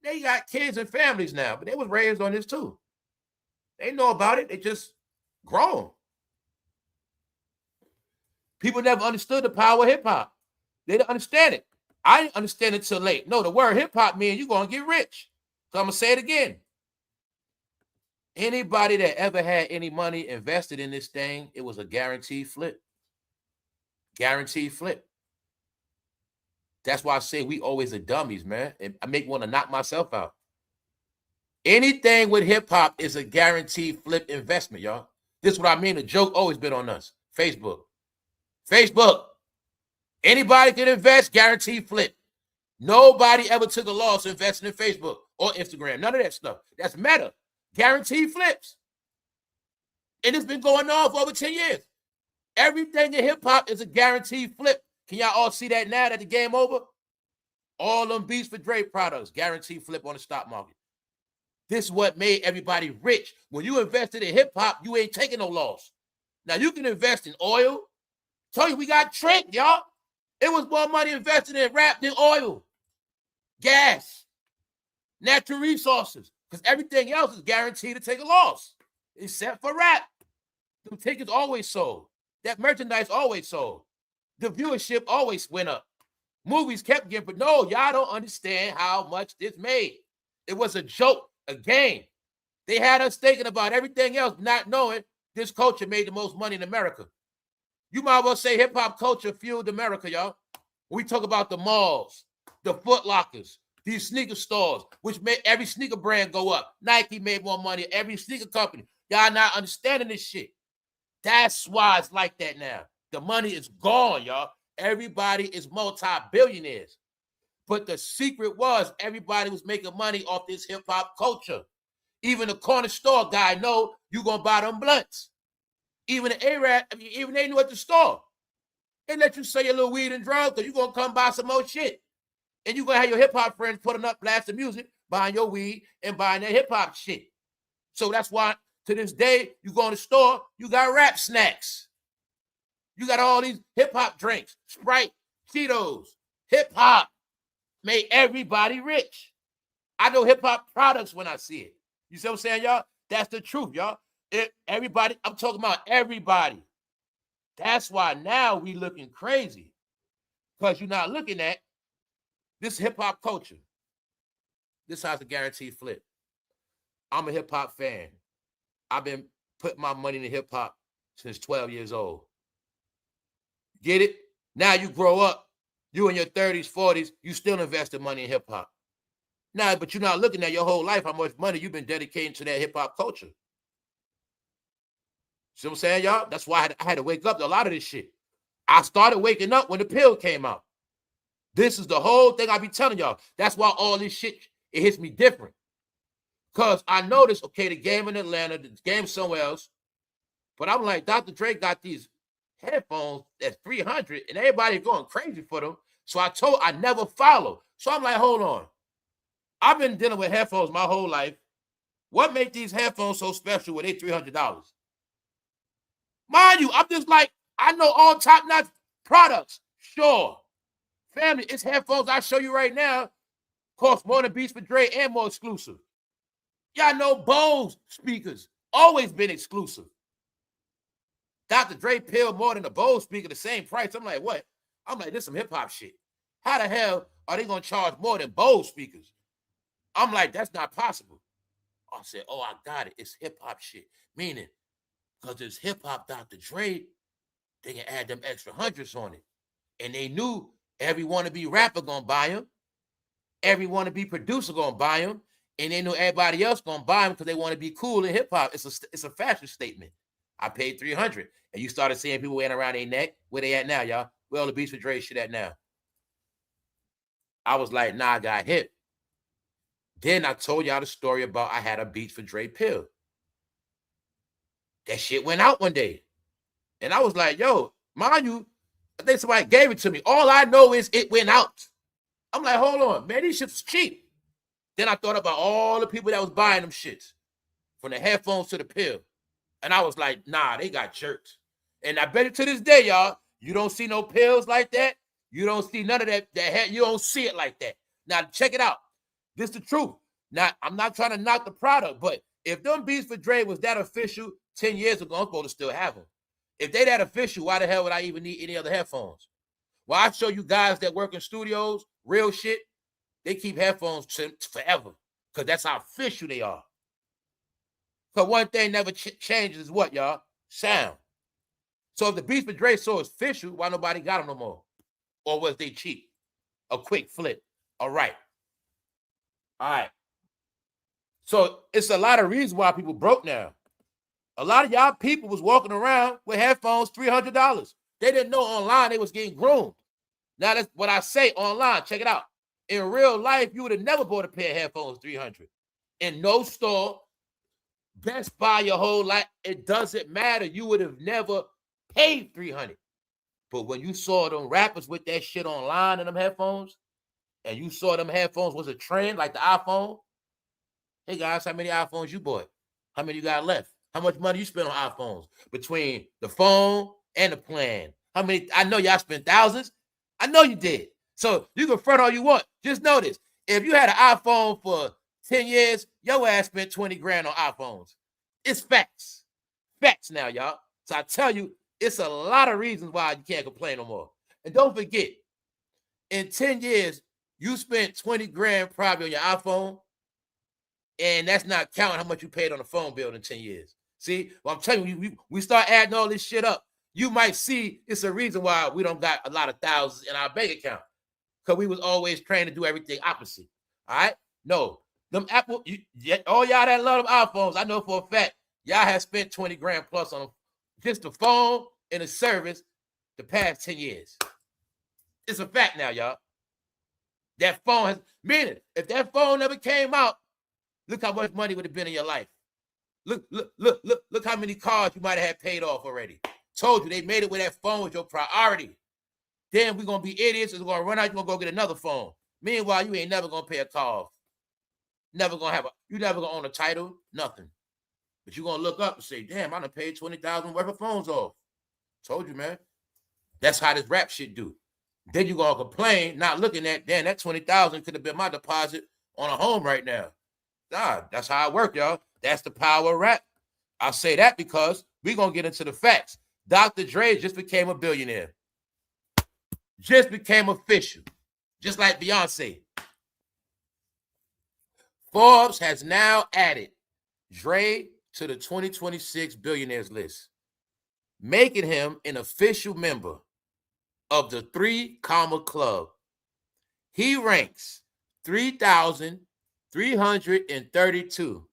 They got kids and families now, but they was raised on this too. They know about it. They just grown. People never understood the power of hip-hop. They didn't understand it. I didn't understand it till late. No, the word hip-hop means you're going to get rich. So I'm going to say it again. Anybody that ever had any money invested in this thing, it was a guaranteed flip. Guaranteed flip. That's why I say we always are dummies, man. And I make want to knock myself out. Anything with hip-hop is a guaranteed flip investment, y'all. This is what I mean. The joke always been on us. Facebook. Anybody can invest, guaranteed flip. Nobody ever took a loss investing in Facebook or Instagram. None of that stuff. That's meta. Guaranteed flips. And it's been going on for over 10 years. Everything in hip-hop is a guaranteed flip. Can y'all all see that now that the game over? All them Beats for Dre products, guaranteed flip on the stock market. This is what made everybody rich. When you invested in hip-hop, you ain't taking no loss. Now, you can invest in oil. Tell you we got tricked, y'all. It was more money invested in rap than oil, gas, natural resources, because everything else is guaranteed to take a loss, except for rap. The tickets always sold. That merchandise always sold. The viewership always went up. Movies kept getting, but no, y'all don't understand how much this made. It was a joke, a game. They had us thinking about everything else, not knowing this culture made the most money in America. You might well say hip-hop culture fueled America, y'all. We talk about the malls, the Foot Lockers, these sneaker stores, which made every sneaker brand go up. Nike made more money, every sneaker company. Y'all not understanding this shit. That's why it's like that now. The money is gone, y'all. Everybody is multi-billionaires. But the secret was everybody was making money off this hip-hop culture. Even the corner store guy know you gonna buy them blunts. Even the A-Rap, even they knew at the store. They let you sell your little weed and drugs because you're going to come buy some more shit. And you're going to have your hip-hop friends putting up blasting music, buying your weed and buying their hip-hop shit. So that's why, to this day, you go in the store, you got rap snacks. You got all these hip-hop drinks, Sprite, Cheetos. Hip-hop made everybody rich. I know hip-hop products when I see it. You see what I'm saying, y'all? That's the truth, y'all. Everybody, I'm talking about everybody. That's why now we looking crazy. Because you're not looking at this hip-hop culture. This has a guaranteed flip. I'm a hip-hop fan. I've been putting my money in hip-hop since 12 years old. Get it? Now you grow up, you in your 30s, 40s, you still investing money in hip-hop. Now, but you're not looking at your whole life, how much money you've been dedicating to that hip-hop culture. See what I'm saying, y'all? That's why I had to wake up to a lot of this shit. I started waking up when the pill came out. This is the whole thing I be telling y'all. That's why all this shit, it hits me different. Because I noticed, okay, the game in Atlanta, the game somewhere else. But I'm like, Dr. Dre got these headphones that's 300 and everybody going crazy for them. So I never follow. So I'm like, hold on. I've been dealing with headphones my whole life. What makes these headphones so special with they $300? Mind you, I'm just like, I know all top-notch products. Sure. Family, it's headphones I show you right now. Cost more than Beats for Dre and more exclusive. Y'all know Bose speakers. Always been exclusive. Dr. Dre pill more than a Bose speaker, the same price. I'm like, what? I'm like, this is some hip-hop shit. How the hell are they going to charge more than Bose speakers? I'm like, that's not possible. I said, oh, I got it. It's hip-hop shit. Meaning, because it's hip-hop Dr. Dre, they can add them extra hundreds on it. And they knew every wannabe rapper going to buy them. Every wannabe producer going to buy them. And they knew everybody else going to buy them because they want to be cool in hip-hop. It's a fashion statement. I paid $300. And you started seeing people wearing around their neck. Where they at now, y'all? Where all the Beats for Dre shit at now? I was like, nah, I got hip. Then I told y'all the story about I had a Beats for Dre pill. That shit went out one day. And I was like, yo, mind you, I think somebody gave it to me. All I know is it went out. I'm like, hold on, man, these shits was cheap. Then I thought about all the people that was buying them shits, from the headphones to the pill. And I was like, nah, they got jerks. And I bet you to this day, y'all, you don't see no pills like that. You don't see none of that. You don't see it like that. Now, check it out. This is the truth. Now, I'm not trying to knock the product, but if them Beats for Dre was that official 10 years ago, I'm supposed to still have them. If they that official, why the hell would I even need any other headphones? Well, I show you guys that work in studios, real shit, they keep headphones forever because that's how official they are. Because one thing never changes is what, y'all? Sound. So if the Beats for Dre so official, why nobody got them no more? Or was they cheap? A quick flip. All right. So it's a lot of reasons why people broke now. A lot of y'all people was walking around with headphones, $300. They didn't know online they was getting groomed. Now that's what I say online. Check it out. In real life, you would have never bought a pair of headphones $300. In no store, Best Buy your whole life, it doesn't matter. You would have never paid $300. But when you saw them rappers with that shit online and them headphones, and you saw them headphones was a trend like the iPhone, hey guys, how many iPhones you bought? How many you got left? How much money you spent on iPhones between the phone and the plan? How many? I know y'all spent thousands. I know you did. So you can front all you want. Just notice, if you had an iPhone for 10 years, your ass spent 20 grand on iPhones. It's facts. Facts now, y'all. So I tell you, it's a lot of reasons why you can't complain no more. And don't forget, in 10 years, you spent 20 grand probably on your iPhone, and that's not counting how much you paid on the phone bill in 10 years. See, well, I'm telling you, we start adding all this shit up. You might see it's a reason why we don't got a lot of thousands in our bank account, because we was always trained to do everything opposite. All right? No, them Apple, all y'all that love them iPhones, I know for a fact, y'all have spent 20 grand plus on just the phone and the service the past 10 years. It's a fact now, y'all. That phone has, meaning, if that phone never came out, look how much money would have been in your life. Look how many cars you might have had paid off already. Told you, they made it with that phone was your priority. Then we're going to be idiots. We're going to run out. You're going to go get another phone. Meanwhile, you ain't never going to pay a car off. Never going to have you never going to own a title, nothing. But you're going to look up and say, damn, I done paid $20,000 worth of phones off. Told you, man. That's how this rap shit do. Then you're going to complain, not looking at, damn, that $20,000 could have been my deposit on a home right now. Nah, that's how it work, y'all. That's the power of rap. I say that because we're going to get into the facts. Dr. Dre just became a billionaire. Just became official. Just like Beyonce. Forbes has now added Dre to the 2026 billionaires list, making him an official member of the 3 Comma Club. He ranks 3,332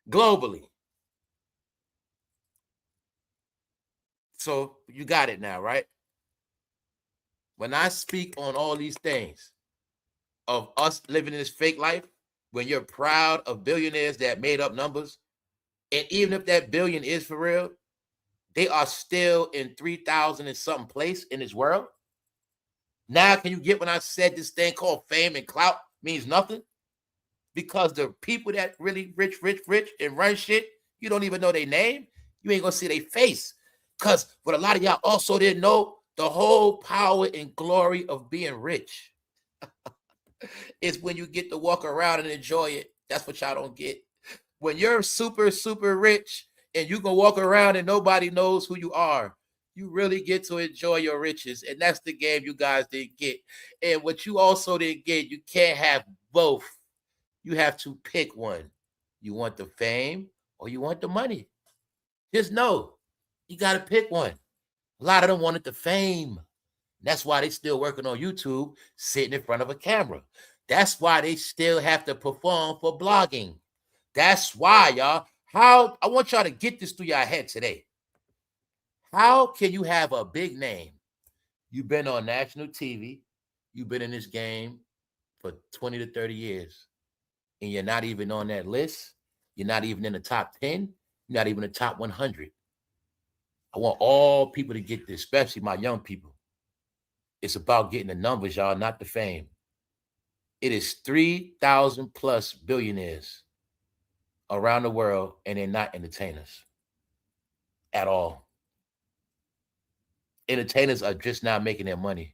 globally. So you got it now, right? When I speak on all these things of us living in this fake life, when you're proud of billionaires that made up numbers, and even if that billion is for real, they are still in 3,000 and something place in this world. Now, can you get when I said this thing called fame and clout means nothing? Because the people that really rich and run shit, you don't even know their name. You ain't gonna see their face. Because what a lot of y'all also didn't know, the whole power and glory of being rich is when you get to walk around and enjoy it. That's what y'all don't get. When you're super, super rich and you can walk around and nobody knows who you are, you really get to enjoy your riches. And that's the game you guys didn't get. And what you also didn't get, you can't have both. You have to pick one. You want the fame or you want the money. Just know, you got to pick one. A lot of them wanted the fame. That's why they still working on YouTube, sitting in front of a camera. That's why they still have to perform for blogging. That's why, y'all. How I want y'all to get this through your head today. How can you have a big name? You've been on national TV. You've been in this game for 20 to 30 years. And you're not even on that list. You're not even in the top 10. You're not even in the top 100. I want all people to get this, especially my young people. It's about getting the numbers, y'all, not the fame. It is 3,000 plus billionaires around the world, and they're not entertainers at all. Entertainers are just now making their money.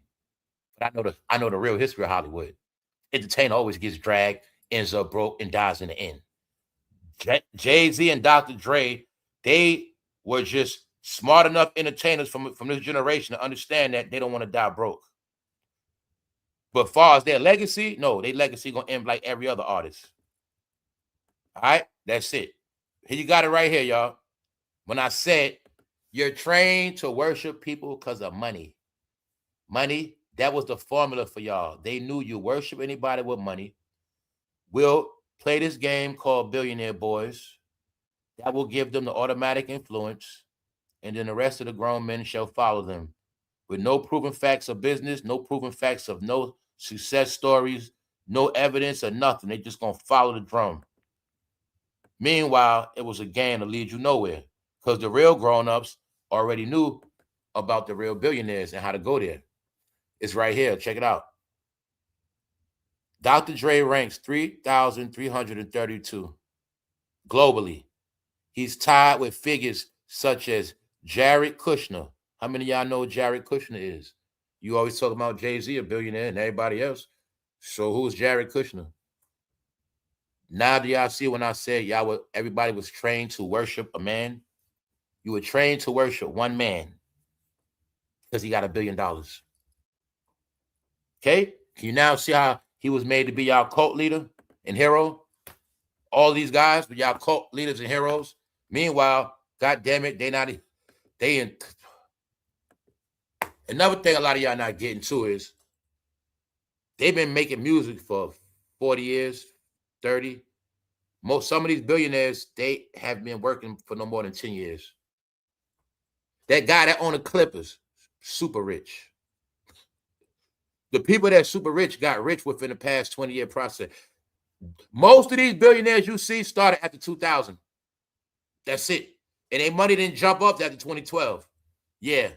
But I know the real history of Hollywood. Entertainer always gets dragged, ends up broke, and dies in the end. Jay-Z and Dr. Dre, they were just smart enough entertainers from this generation to understand that they don't want to die broke. But as far as their legacy, no, their legacy gonna end like every other artist. All right, that's it. Here you got it right here, y'all. When I said you're trained to worship people because of money. Money, that was the formula for y'all. They knew you worship anybody with money. We'll play this game called Billionaire Boys. That will give them the automatic influence, and then the rest of the grown men shall follow them. With no proven facts of business, no proven facts of no success stories, no evidence or nothing. They just gonna follow the drum. Meanwhile, it was a game to lead you nowhere, because the real grown-ups already knew about the real billionaires and how to go there. It's right here. Check it out. Dr. Dre ranks 3,332 globally. He's tied with figures such as Jared Kushner. How many of y'all know Jared Kushner is? You always talk about Jay-Z, a billionaire, and everybody else. So who's Jared Kushner? Now do y'all see when I said everybody was trained to worship a man? You were trained to worship one man because he got $1 billion. Okay? Can you now see how he was made to be y'all cult leader and hero? All these guys were y'all cult leaders and heroes. Meanwhile, God damn it, another thing a lot of y'all not getting to is they've been making music for 40 years, 30. Some of these billionaires, they have been working for no more than 10 years. That guy that owned the Clippers, super rich. The people that super rich got rich within the past 20-year process. Most of these billionaires you see started after 2000. That's it. And their money didn't jump up after 2012. Yeah.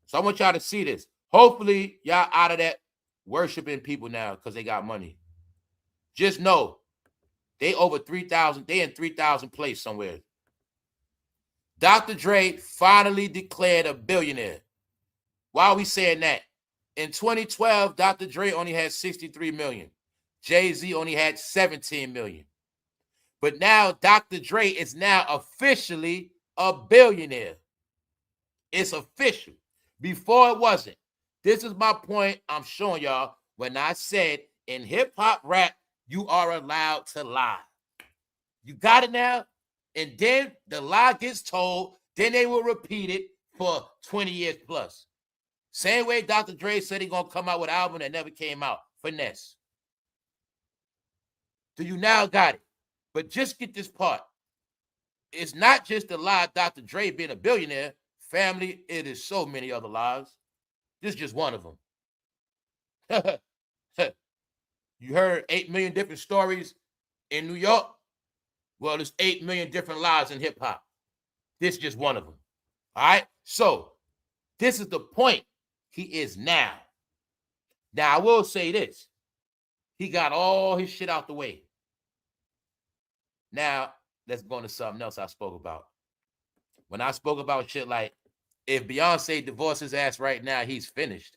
So I want y'all to see this. Hopefully, y'all out of that worshiping people now because they got money. Just know, they over 3,000. They in 3,000 place somewhere. Dr. Dre finally declared a billionaire. Why are we saying that? In 2012, Dr. Dre only had 63 million. Jay-Z only had 17 million. But now Dr. Dre is now officially a billionaire. It's official. Before it wasn't. This is my point I'm showing y'all when I said in hip-hop rap, you are allowed to lie. You got it now? And then the lie gets told, then they will repeat it for 20 years plus. Same way Dr. Dre said he's going to come out with an album that never came out. Finesse. So you now got it. But just get this part. It's not just the lie of Dr. Dre being a billionaire. Family, it is so many other lies. This is just one of them. You heard 8 million different stories in New York? Well, there's 8 million different lies in hip-hop. This is just one of them. All right? So, this is the point he is now. Now, I will say this. He got all his shit out the way. Now, let's go into something else I spoke about. When I spoke about shit like, if Beyonce divorced his ass right now, he's finished.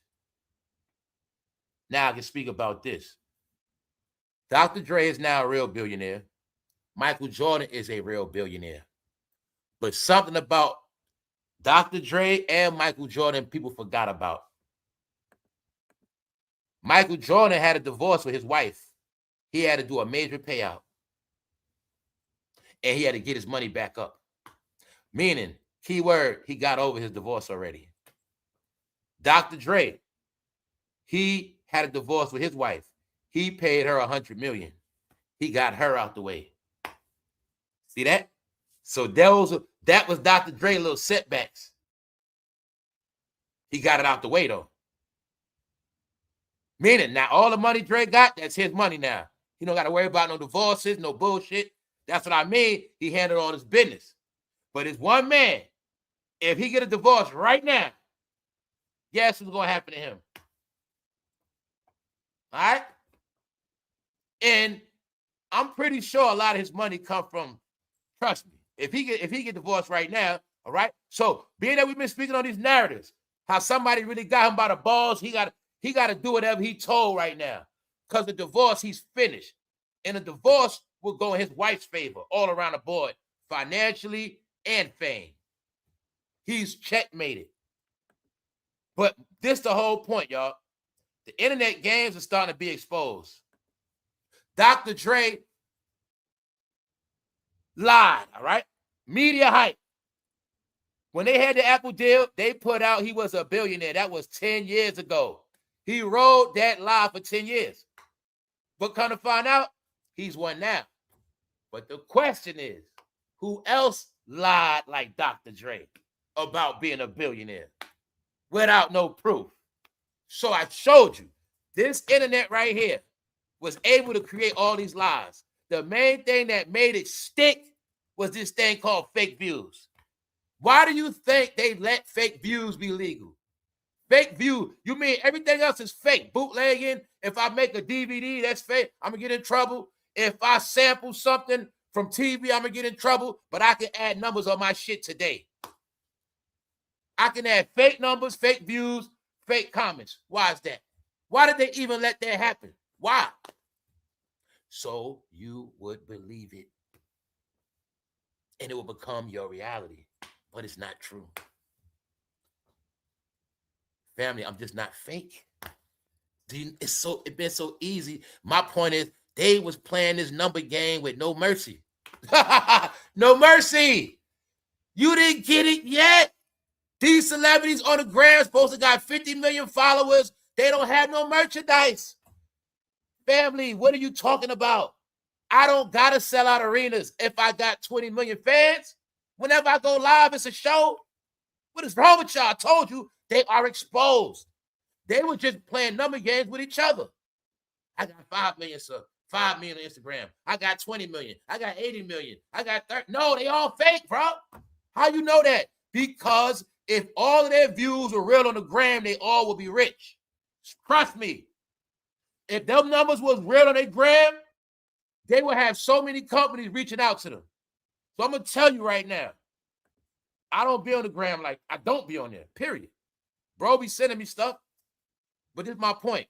Now I can speak about this. Dr. Dre is now a real billionaire. Michael Jordan is a real billionaire. But something about Dr. Dre and Michael Jordan people forgot about. Michael Jordan had a divorce with his wife. He had to do a major payout. And he had to get his money back up. Meaning, keyword, he got over his divorce already. Dr. Dre, he had a divorce with his wife. He paid her $100 million. He got her out the way. See that? So that was Dr. Dre little setbacks. He got it out the way though. Meaning now all the money Dre got, that's his money now. He don't got to worry about no divorces, no bullshit. That's what I mean. He handled all this business. But it's one man. If he get a divorce right now, guess what's going to happen to him? All right? And I'm pretty sure a lot of his money come from, trust me, if he get divorced right now, all right? So being that we've been speaking on these narratives, how somebody really got him by the balls, he got to do whatever he told right now. Because the divorce, he's finished. And the divorce will go in his wife's favor all around the board, financially and fame. He's checkmated. But this the whole point, y'all. The internet games are starting to be exposed. Dr. Dre lied, all right? Media hype. When they had the Apple deal, they put out he was a billionaire. That was 10 years ago. He rode that lie for 10 years. But come to find out, he's one now. But the question is, who else lied like Dr. Dre about being a billionaire without no proof? So I showed you. This internet right here was able to create all these lies. The main thing that made it stick was this thing called fake views. Why do you think they let fake views be legal? Fake view. You mean everything else is fake? Bootlegging. If I make a DVD, that's fake. I'm going to get in trouble. If I sample something from TV, I'm going to get in trouble. But I can add numbers on my shit today. I can add fake numbers, fake views, fake comments. Why is that? Why did they even let that happen? Why? So you would believe it. And it will become your reality. But it's not true. Family, I'm just not fake. It's been so easy. My point is, they was playing this number game with no mercy. No mercy. You didn't get it yet. These celebrities on the gram supposed to got 50 million followers. They don't have no merchandise. Family, what are you talking about? I don't gotta sell out arenas if I got 20 million fans. Whenever I go live, it's a show. What is wrong with y'all? I told you, they are exposed. They were just playing number games with each other. I got 5 million, sir. 5 million on Instagram. I got 20 million. I got 80 million. I got 30. No, they all fake, bro. How you know that? Because if all of their views were real on the gram, they all would be rich. Trust me. If them numbers was real on their gram, they would have so many companies reaching out to them. So I'm going to tell you right now, I don't be on the gram like I don't be on there, period. Bro be sending me stuff. But this is my point.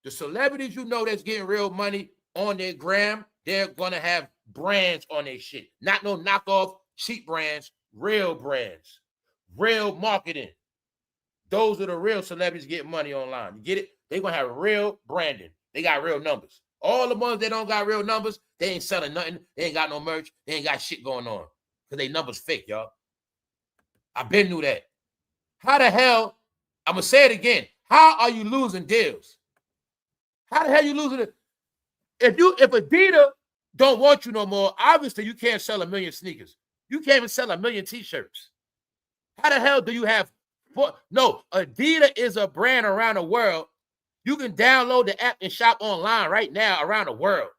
The celebrities you know that's getting real money on their gram, they're going to have brands on their shit. Not no knockoff, cheap brands, real marketing. Those are the real celebrities getting money online. You get it? They're going to have real branding. They got real numbers. All the ones that don't got real numbers, they ain't selling nothing. They ain't got no merch. They ain't got shit going on. Because they numbers fake, y'all. I been knew that. How the hell, I'm going to say it again. How are you losing deals? How the hell you losing it? If Adidas don't want you no more, obviously you can't sell 1 million sneakers. You can't even sell 1 million t-shirts. How the hell do you have? No, Adidas is a brand around the world. You can download the app and shop online right now around the world.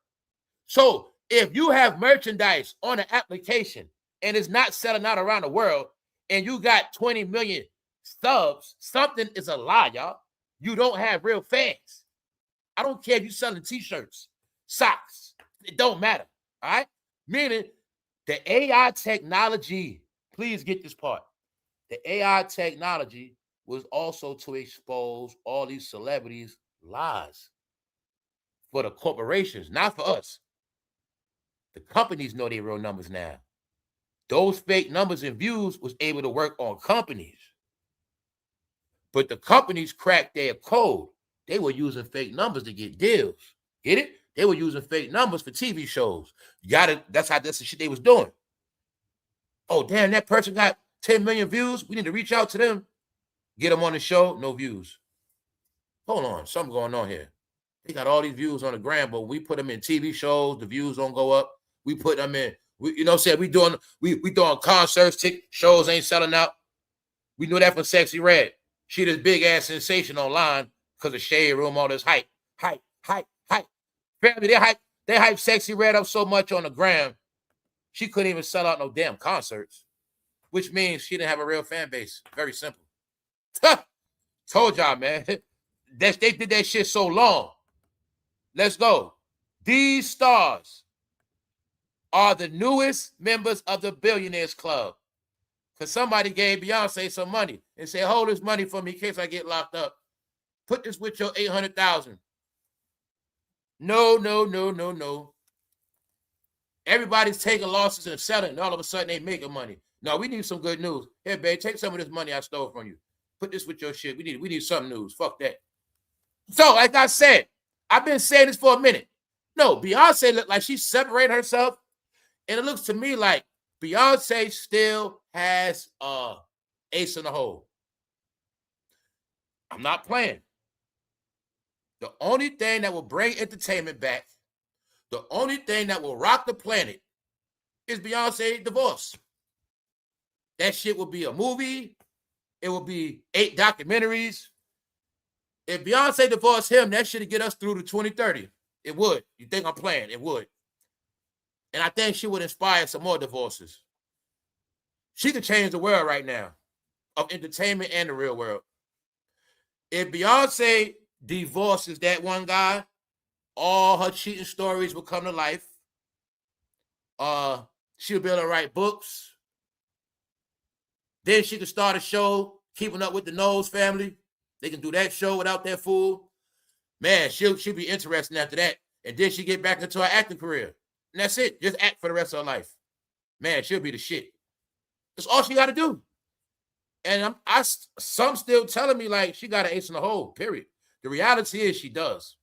So if you have merchandise on an application and it's not selling out around the world and you got 20 million subs, something is a lie, y'all. You don't have real fans. I don't care if you're selling t-shirts, socks. It don't matter, all right? Meaning the AI technology, please get this part. The AI technology was also to expose all these celebrities' lies for the corporations, not for us. The companies know their real numbers now. Those fake numbers and views was able to work on companies. But the companies cracked their code. They were using fake numbers to get deals. Get it? They were using fake numbers for TV shows. That's the shit they was doing. Oh, damn, that person got 10 million views. We need to reach out to them. Get them on the show, no views. Hold on, something going on here. They got all these views on the gram, but we put them in TV shows, the views don't go up. We put them in, you know what I'm saying? We doing concerts, shows ain't selling out. We knew that from Sexy Red. She this big ass sensation online because of Shade Room, all this hype. Family, they hype Sexy Red up so much on the gram, she couldn't even sell out no damn concerts, which means she didn't have a real fan base. Very simple. Told y'all, man. They did that shit so long. Let's go. These stars are the newest members of the Billionaires Club. Because somebody gave Beyonce some money and said, hold this money for me in case I get locked up. Put this with your $800,000. No. Everybody's taking losses and selling, and all of a sudden they making money. No, we need some good news. Here, babe, take some of this money I stole from you. Put this with your shit. We need some news. Fuck that. So, like I said, I've been saying this for a minute. No, Beyonce looked like she separated herself, and it looks to me like Beyonce still has ace in the hole. I'm not playing. The only thing that will bring entertainment back, the only thing that will rock the planet is Beyonce divorce. That shit will be a movie. It will be 8 documentaries. If Beyonce divorced him, that should get us through to 2030. It would. You think I'm playing? It would. And I think she would inspire some more divorces. She could change the world right now of entertainment and the real world. If Beyonce divorces that one guy, all her cheating stories will come to life. She'll be able to write books. Then she can start a show, Keeping Up with the Knowles family. They can do that show without that fool. Man, she'll be interesting after that. And then she get back into her acting career. And that's it. Just act for the rest of her life. Man, she'll be the shit. That's all she got to do. And some still telling me like she got an ace in the hole, period. The reality is she does.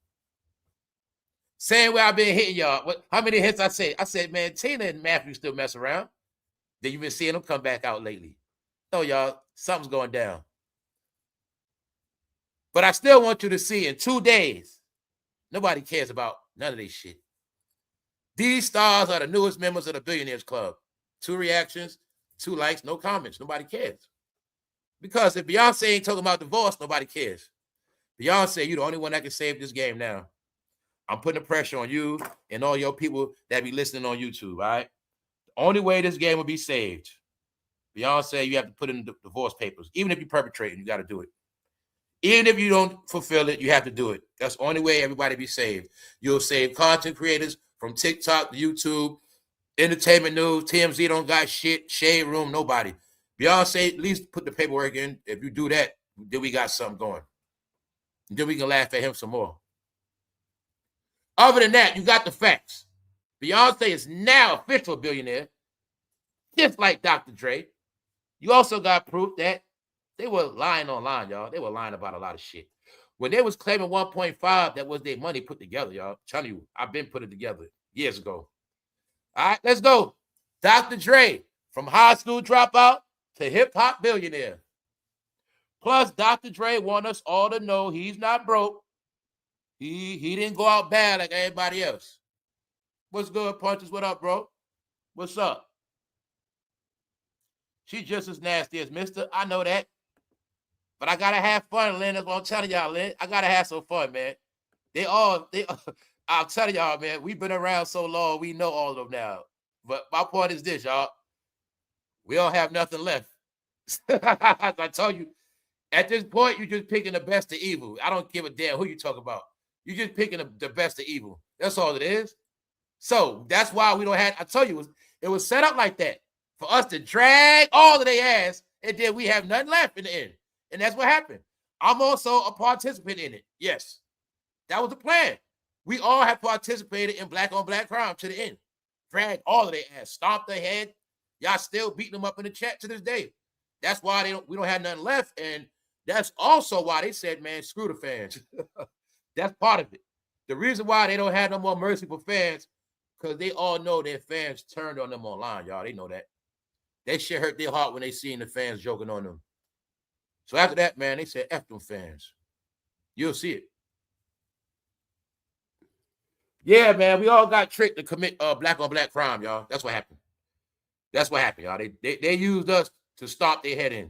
Same way I've been hitting y'all. How many hits I said? I said, man, Tina and Matthew still mess around. Then you've been seeing them come back out lately. No, y'all, something's going down. But I still want you to see in 2 days, nobody cares about none of this shit. These stars are the newest members of the Billionaires Club. 2 reactions, 2 likes, no comments. Nobody cares. Because if Beyonce ain't talking about divorce, nobody cares. Beyonce, you're the only one that can save this game now. I'm putting the pressure on you and all your people that be listening on YouTube, all right? The only way this game will be saved, Beyonce, you have to put in the divorce papers. Even if you're perpetrating, you got to do it. Even if you don't fulfill it, you have to do it. That's the only way everybody be saved. You'll save content creators from TikTok to YouTube, entertainment news, TMZ don't got shit, Shade Room, nobody. Beyonce, at least put the paperwork in. If you do that, then we got something going. Then we can laugh at him some more. Other than that, you got the facts. Beyonce is now official billionaire, just like Dr. Dre. You also got proof that they were lying online, y'all. They were lying about a lot of shit. When they was claiming 1.5, that was their money put together, y'all. I'm telling you, I've been putting it together years ago. All right, let's go. Dr. Dre, from high school dropout to hip-hop billionaire. Plus, Dr. Dre want us all to know he's not broke. He didn't go out bad like everybody else. What's good, Punches? What up, bro? What's up? She's just as nasty as Mr. I know that. But I gotta have fun, Lynn. That's what I'm telling y'all, Lynn. I gotta have some fun, man. I'm telling y'all, man, we've been around so long, we know all of them now. But my point is this, y'all. We don't have nothing left. As I told you, at this point, you're just picking the best of evil. I don't give a damn who you talk about. You're just picking the best of evil. That's all it is. So that's why we don't have, I told you, it was set up like that for us to drag all of their ass, and then we have nothing left in the end. And that's what happened. I'm also a participant in it. Yes. That was the plan. We all have participated in black on black crime to the end. Drag all of their ass, stomp their head. Y'all still beating them up in the chat to this day. That's why we don't have nothing left. And that's also why they said, man, screw the fans. That's part of it. The reason why they don't have no more mercy for fans, because they all know their fans turned on them online, y'all. They know that. That shit hurt their heart when they seen the fans joking on them. So after that, man, they said, F them fans. You'll see it. Yeah, man, we all got tricked to commit black on black crime, y'all. That's what happened. That's what happened, y'all. They used us to stop their head in.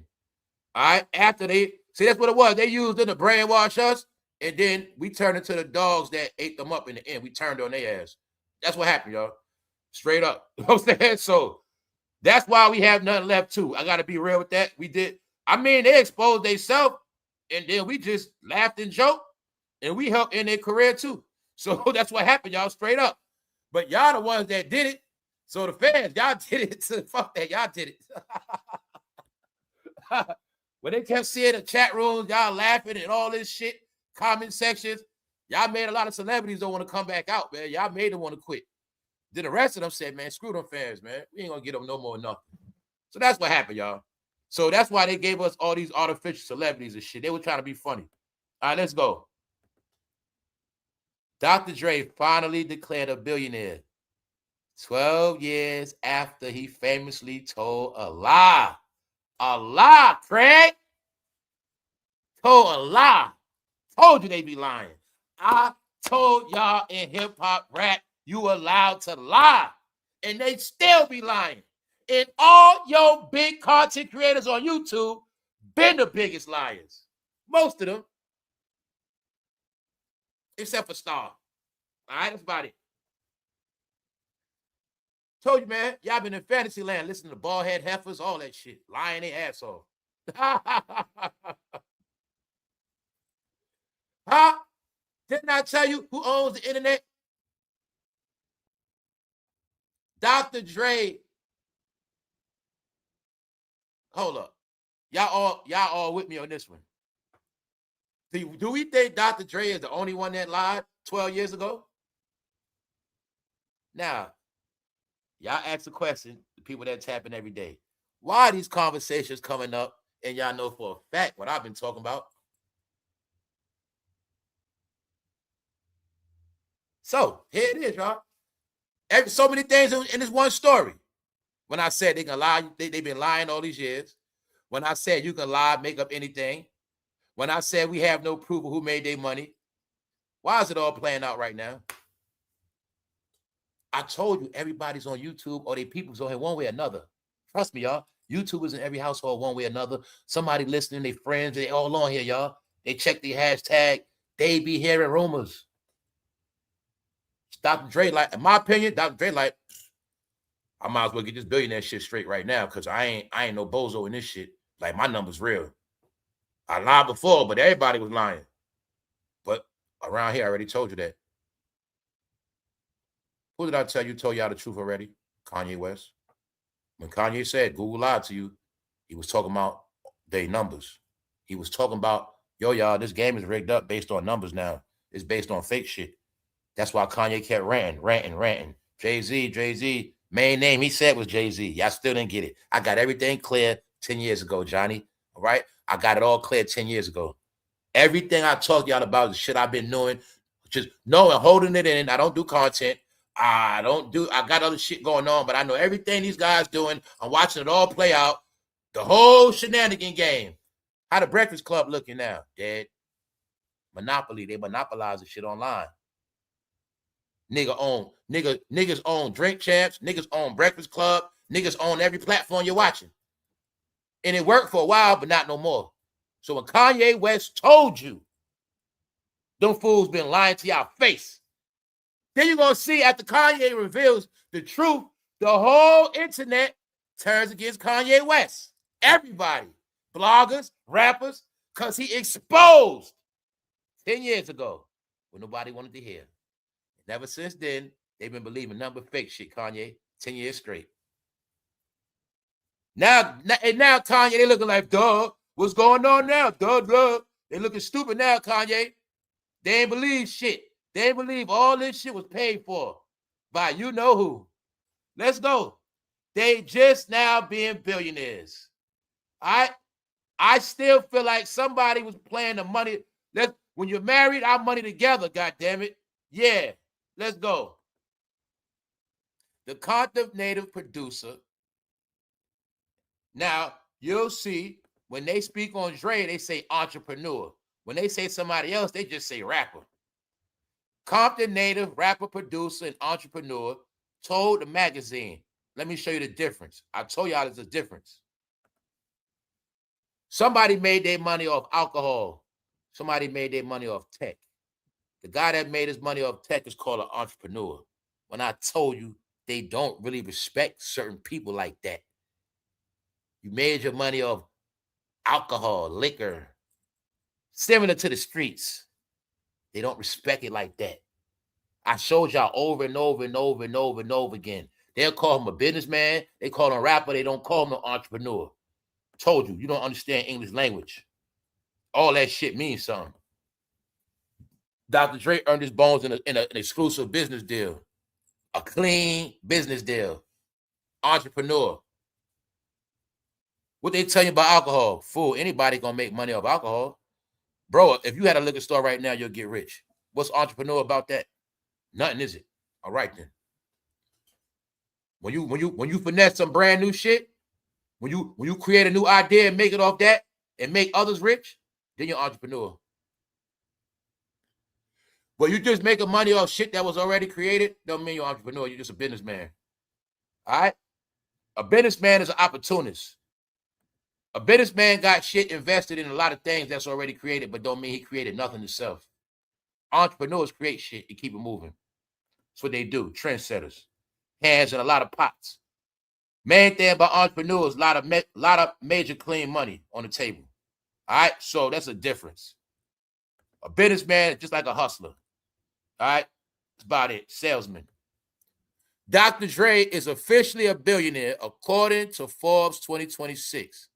All right? After they, see, that's what it was. They used them to brainwash us, and then we turned into the dogs that ate them up in the end. We turned on their ass. That's what happened, y'all. Straight up. You know what I'm saying? So that's why we have nothing left, too. I got to be real with that. We did. I mean, they exposed themselves, and then we just laughed and joked, and we helped in their career, too. So that's what happened, y'all, straight up. But y'all the ones that did it. So the fans, y'all did it. Fuck that, y'all did it. When they kept seeing the chat rooms, y'all laughing and all this shit, comment sections, y'all made a lot of celebrities don't want to come back out, man. Y'all made them want to quit. Then the rest of them said, man, screw them fans, man. We ain't going to get them no more nothing. So that's what happened, y'all. So that's why they gave us all these artificial celebrities and shit. They were trying to be funny. All right, let's go. Dr. Dre finally declared a billionaire 12 years after he famously told a lie. A lie, Craig. Told a lie. Told you they be lying. I told y'all in hip-hop rap, you allowed to lie. And they still be lying. And all your big content creators on YouTube been the biggest liars. Most of them. Except for Star. All right, that's about it. Told you, man. Y'all been in fantasy land listening to bald head heifers, all that shit. Lying their ass off. Huh? Didn't I tell you who owns the internet? Dr. Dre. Hold up. Y'all all with me on this one. Do we think Dr. Dre is the only one that lied 12 years ago? Now, y'all ask the question, the people that tapping every day. Why are these conversations coming up? And y'all know for a fact what I've been talking about. So here it is, y'all. So many things in this one story. When I said they can lie, they've been lying all these years. When I said you can lie, make up anything. When I said we have no proof of who made their money. Why is it all playing out right now? I told you everybody's on YouTube or they people's on here one way or another. Trust me, y'all. YouTubers in every household one way or another. Somebody listening, their friends, they all on here, y'all. They check the hashtag. They be hearing rumors. Dr. Dre, like, in my opinion, Dr. Dre, like, I might as well get this billionaire shit straight right now because I ain't no bozo in this shit. Like, my number's real. I lied before, but everybody was lying. But around here, I already told you that. Who did I tell you told y'all the truth already? Kanye West. When Kanye said Google lied to you, he was talking about their numbers. He was talking about, yo, y'all, this game is rigged up based on numbers now. It's based on fake shit. That's why Kanye kept ranting. Jay-Z, main name he said was Jay-Z. Y'all still didn't get it. I got everything clear 10 years ago, Johnny. All right? I got it all clear 10 years ago. Everything I talked y'all about is shit I've been doing. Just knowing, holding it in. I don't do content. I got other shit going on, but I know everything these guys doing. I'm watching it all play out. The whole shenanigan game. How the Breakfast Club looking now? Dead. Monopoly. They monopolize the shit online. Niggas own Drink Champs. Niggas own Breakfast Club. Niggas own every platform you're watching. And it worked for a while, but not no more. So when Kanye West told you, them fools been lying to y'all face. Then you're going to see after Kanye reveals the truth, the whole internet turns against Kanye West. Everybody. Bloggers, rappers, because he exposed 10 years ago what nobody wanted to hear. And ever since then, they've been believing nothing but fake shit, Kanye, 10 years straight. Now Kanye, they looking like, duh, what's going on now? Duh. They looking stupid now, Kanye. They ain't believe shit. They ain't believe all this shit was paid for by you know who. Let's go. They just now being billionaires. I still feel like somebody was playing the money. When you're married, our money together, goddammit. Yeah, let's go. The content native producer. Now, you'll see when they speak on Dre, they say entrepreneur. When they say somebody else, they just say rapper. Compton native, rapper, producer, and entrepreneur told the magazine, let me show you the difference. I told y'all there's a difference. Somebody made their money off alcohol. Somebody made their money off tech. The guy that made his money off tech is called an entrepreneur. When I told you they don't really respect certain people like that. You made your money off alcohol, liquor, similar to the streets. They don't respect it like that. I showed y'all over and over again. They'll call him a businessman. They call him a rapper. They don't call him an entrepreneur. Told you, you don't understand English language. All that shit means something. Dr. Dre earned his bones in an exclusive business deal. A clean business deal. Entrepreneur. What they tell you about alcohol? Fool, anybody gonna make money off alcohol. Bro, if you had a liquor store right now, you'll get rich. What's entrepreneur about that? Nothing, is it? All right then. When you finesse some brand new shit, when you create a new idea and make it off that and make others rich, then you're an entrepreneur. But you just making money off shit that was already created, don't mean you're an entrepreneur. You're just a businessman. All right? A businessman is an opportunist. A businessman got shit invested in a lot of things that's already created, but don't mean he created nothing himself. Entrepreneurs create shit and keep it moving. That's what they do. Trendsetters. Hands in a lot of pots. Main thing about entrepreneurs, a lot of major clean money on the table. All right? So that's a difference. A businessman is just like a hustler. All right? That's about it. Salesman. Dr. Dre is officially a billionaire according to Forbes 2026.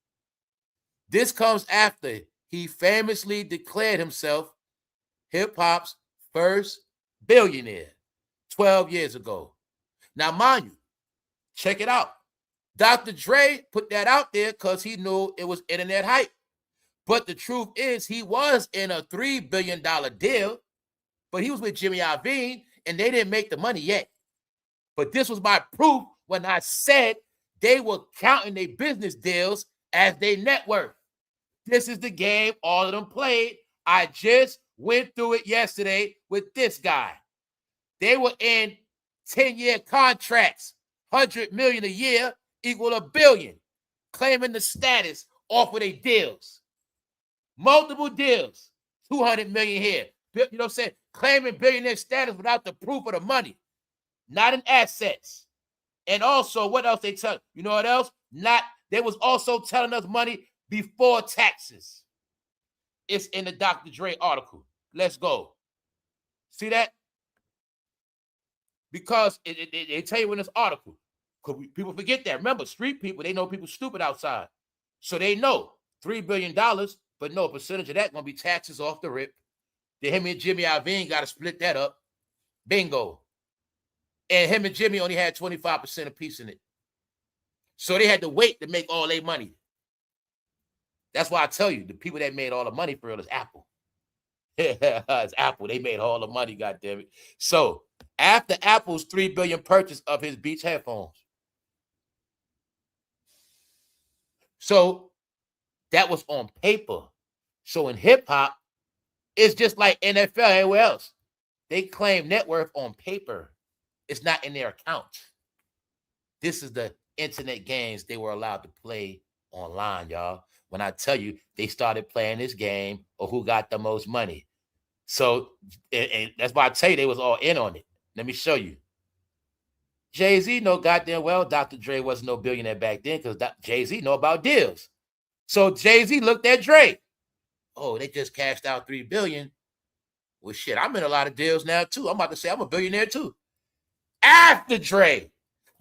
This comes after he famously declared himself hip-hop's first billionaire 12 years ago. Now, mind you, check it out. Dr. Dre put that out there because he knew it was internet hype. But the truth is he was in a $3 billion deal, but he was with Jimmy Iovine, and they didn't make the money yet. But this was my proof when I said they were counting their business deals as their net worth. This is the game all of them played. I just went through it yesterday with this guy. They were in 10-year contracts, $100 million a year equal $1 billion, claiming the status off of their deals. Multiple deals, $200 million here. You know what I'm saying? Claiming billionaire status without the proof of the money, not in assets. And also, what else they tell you? Know what else? They was also telling us money before taxes. It's in the Dr. Dre article. Let's go. See that? Because they tell you in this article. Because people forget that. Remember, street people, they know people stupid outside. So they know $3 billion, but no, a percentage of that going to be taxes off the rip. Then him and Jimmy Iovine got to split that up. Bingo. And him and Jimmy only had 25% apiece in it. So they had to wait to make all their money. That's why I tell you, the people that made all the money for real is Apple. It's Apple. They made all the money, goddammit. So after Apple's $3 billion purchase of his Beats headphones. So that was on paper. So in hip-hop, it's just like NFL everywhere else. They claim net worth on paper. It's not in their account. This is the internet games they were allowed to play online, y'all. When I tell you they started playing this game of who got the most money. So and that's why I tell you they was all in on it. Let me show you. Jay-Z know goddamn well Dr. Dre wasn't no billionaire back then because Jay-Z know about deals. So Jay-Z looked at Dre. Oh, they just cashed out $3 billion. Well, shit, I'm in a lot of deals now, too. I'm about to say I'm a billionaire, too. After Dre,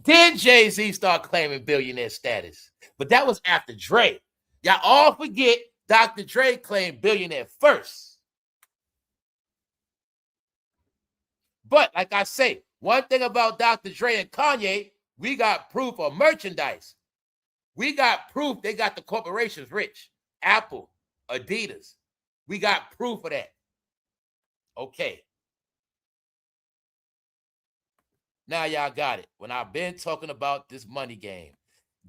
then Jay-Z start claiming billionaire status. But that was after Dre. Y'all all forget Dr. Dre claimed billionaire first. But like I say, one thing about Dr. Dre and Kanye, we got proof of merchandise. We got proof they got the corporations rich. Apple, Adidas. We got proof of that. Okay. Now y'all got it. When I've been talking about this money game,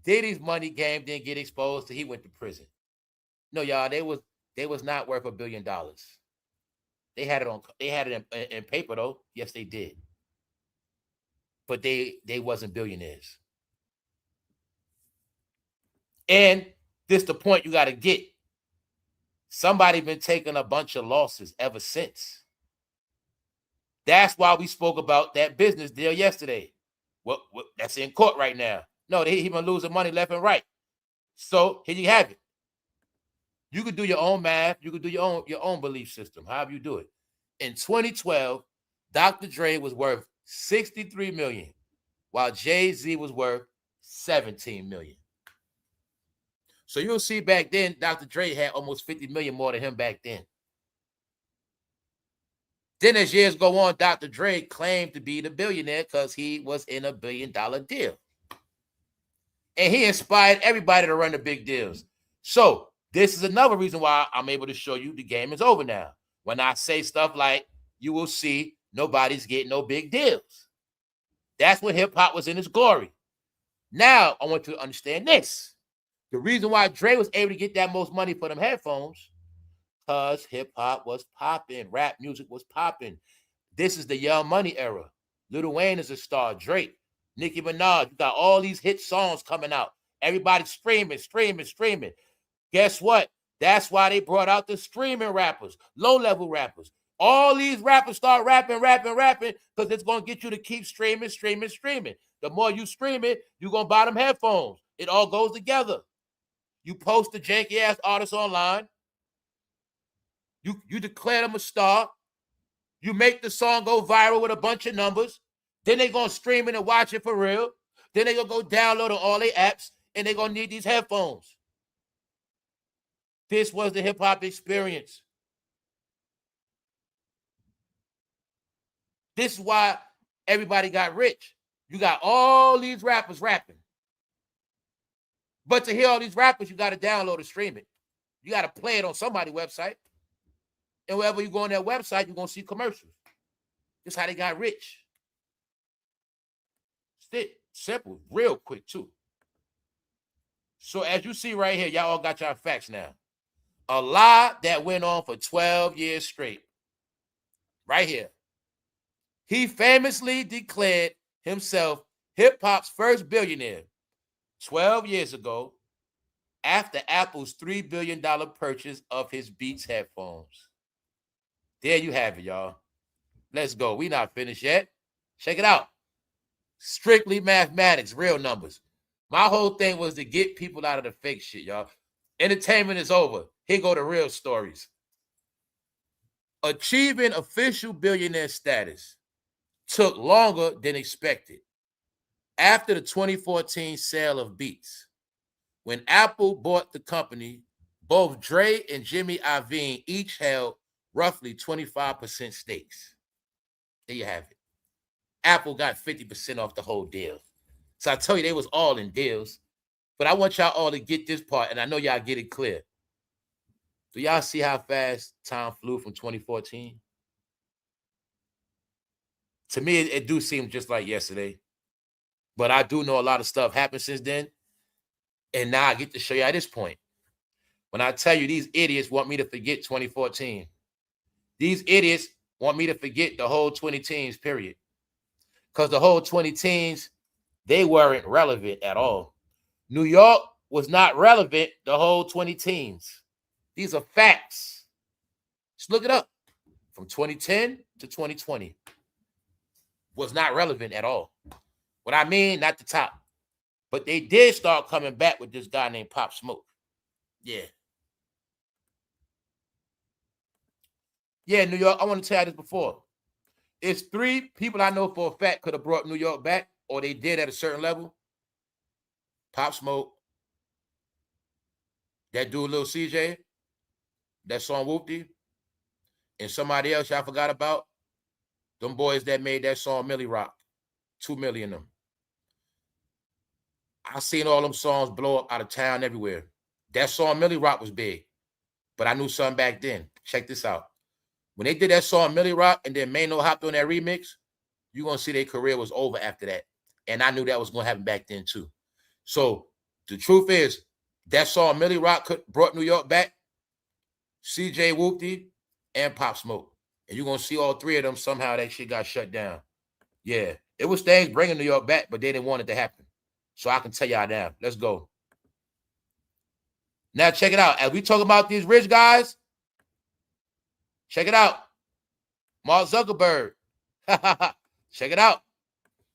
Diddy's money game didn't get exposed till he went to prison. No, y'all, they was not worth $1 billion. They had it in paper though. Yes, they did. But they wasn't billionaires. And this the point you got to get. Somebody been taking a bunch of losses ever since. That's why we spoke about that business deal yesterday. What that's in court right now. No, he been losing money left and right. So here you have it. You could do your own math. You could do your own belief system, however you do it. In 2012, Dr. Dre was worth $63 million, while Jay-Z was worth $17 million. So you'll see back then, Dr. Dre had almost $50 million more than him back then. Then as years go on, Dr. Dre claimed to be the billionaire because he was in $1 billion deal. And he inspired everybody to run the big deals. So this is another reason why I'm able to show you the game is over now. When I say stuff like, you will see nobody's getting no big deals. That's when hip-hop was in its glory. Now, I want you to understand this. The reason why Dre was able to get that most money for them headphones, because hip-hop was popping. Rap music was popping. This is the Young Money era. Lil Wayne is a star. Drake, Nicki Minaj. You got all these hit songs coming out. Everybody streaming. Guess what? That's why they brought out the streaming rappers, low-level rappers. All these rappers start rapping, because it's going to get you to keep streaming. The more you stream it, you're going to buy them headphones. It all goes together. You post the janky-ass artists online. You declare them a star. You make the song go viral with a bunch of numbers. Then they gonna stream it and watch it for real. Then they gonna go download on all their apps, and they gonna need these headphones. This was the hip-hop experience. This is why everybody got rich. You got all these rappers rapping. But to hear all these rappers, you got to download and stream it. You got to play it on somebody's website. And wherever you go on their website, you're going to see commercials. That's how they got rich. It's simple, real quick, too. So as you see right here, y'all all got y'all facts now. A lie that went on for 12 years straight. Right here. He famously declared himself hip-hop's first billionaire 12 years ago after Apple's $3 billion purchase of his Beats headphones. There you have it, y'all. Let's go. We not finished yet. Check it out. Strictly mathematics, real numbers. My whole thing was to get people out of the fake shit, y'all. Entertainment is over. Here go the real stories. Achieving official billionaire status took longer than expected. After the 2014 sale of Beats, when Apple bought the company, both Dre and Jimmy Iovine each held roughly 25% stakes. There you have it. Apple got 50% off the whole deal. So I tell you, they was all in deals. But I want y'all all to get this part, and I know y'all get it clear. Do y'all see how fast time flew from 2014? To me, it do seem just like yesterday. But I do know a lot of stuff happened since then. And now I get to show you at this point. When I tell you these idiots want me to forget 2014. These idiots want me to forget the whole 20 teens, period. Because the whole 20 teens, they weren't relevant at all. New York was not relevant the whole 20 teens. These are facts. Just look it up. From 2010 to 2020. Was not relevant at all. What I mean, not the top. But they did start coming back with this guy named Pop Smoke. Yeah. Yeah, New York, I want to tell you this before. It's 3 people I know for a fact could have brought New York back, or they did at a certain level. Pop Smoke. That dude, Lil CJ. That song Whoopty. And somebody else y'all forgot about. Them boys that made that song Millie Rock. 2 million of them. I seen all them songs blow up out of town everywhere. That song Millie Rock was big. But I knew something back then. Check this out. When they did that song Millie Rock and then Mano hopped on that remix, you're going to see their career was over after that. And I knew that was going to happen back then too. So the truth is, that song Millie Rock brought New York back. CJ Whoopty and Pop Smoke. And you're going to see all 3 of them. Somehow that shit got shut down. Yeah. It was things bringing New York back, but they didn't want it to happen. So I can tell y'all now. Let's go. Now check it out. As we talk about these rich guys, check it out. Mark Zuckerberg. Check it out.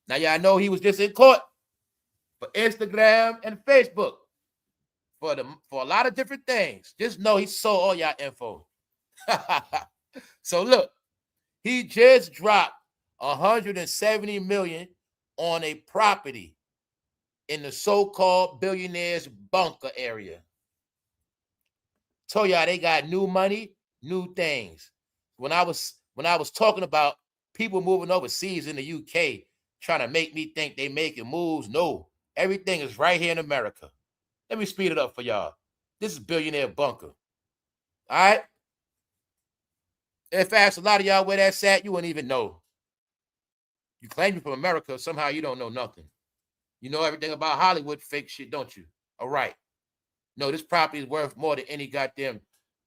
Now y'all know he was just in court for Instagram and Facebook for a lot of different things. Just know he sold all y'all info. So look, he just dropped $170 million on a property in the so-called Billionaires bunker area. Told y'all they got new money, new things. When I was talking about people moving overseas in the UK trying to make me think they making moves, no, everything is right here in America. Let me speed it up for y'all. This is Billionaire Bunker. All right? If I asked a lot of y'all where that's at, you wouldn't even know. You claim you're from America, somehow you don't know nothing. You know everything about Hollywood fake shit, don't you? All right. No, this property is worth more than any goddamn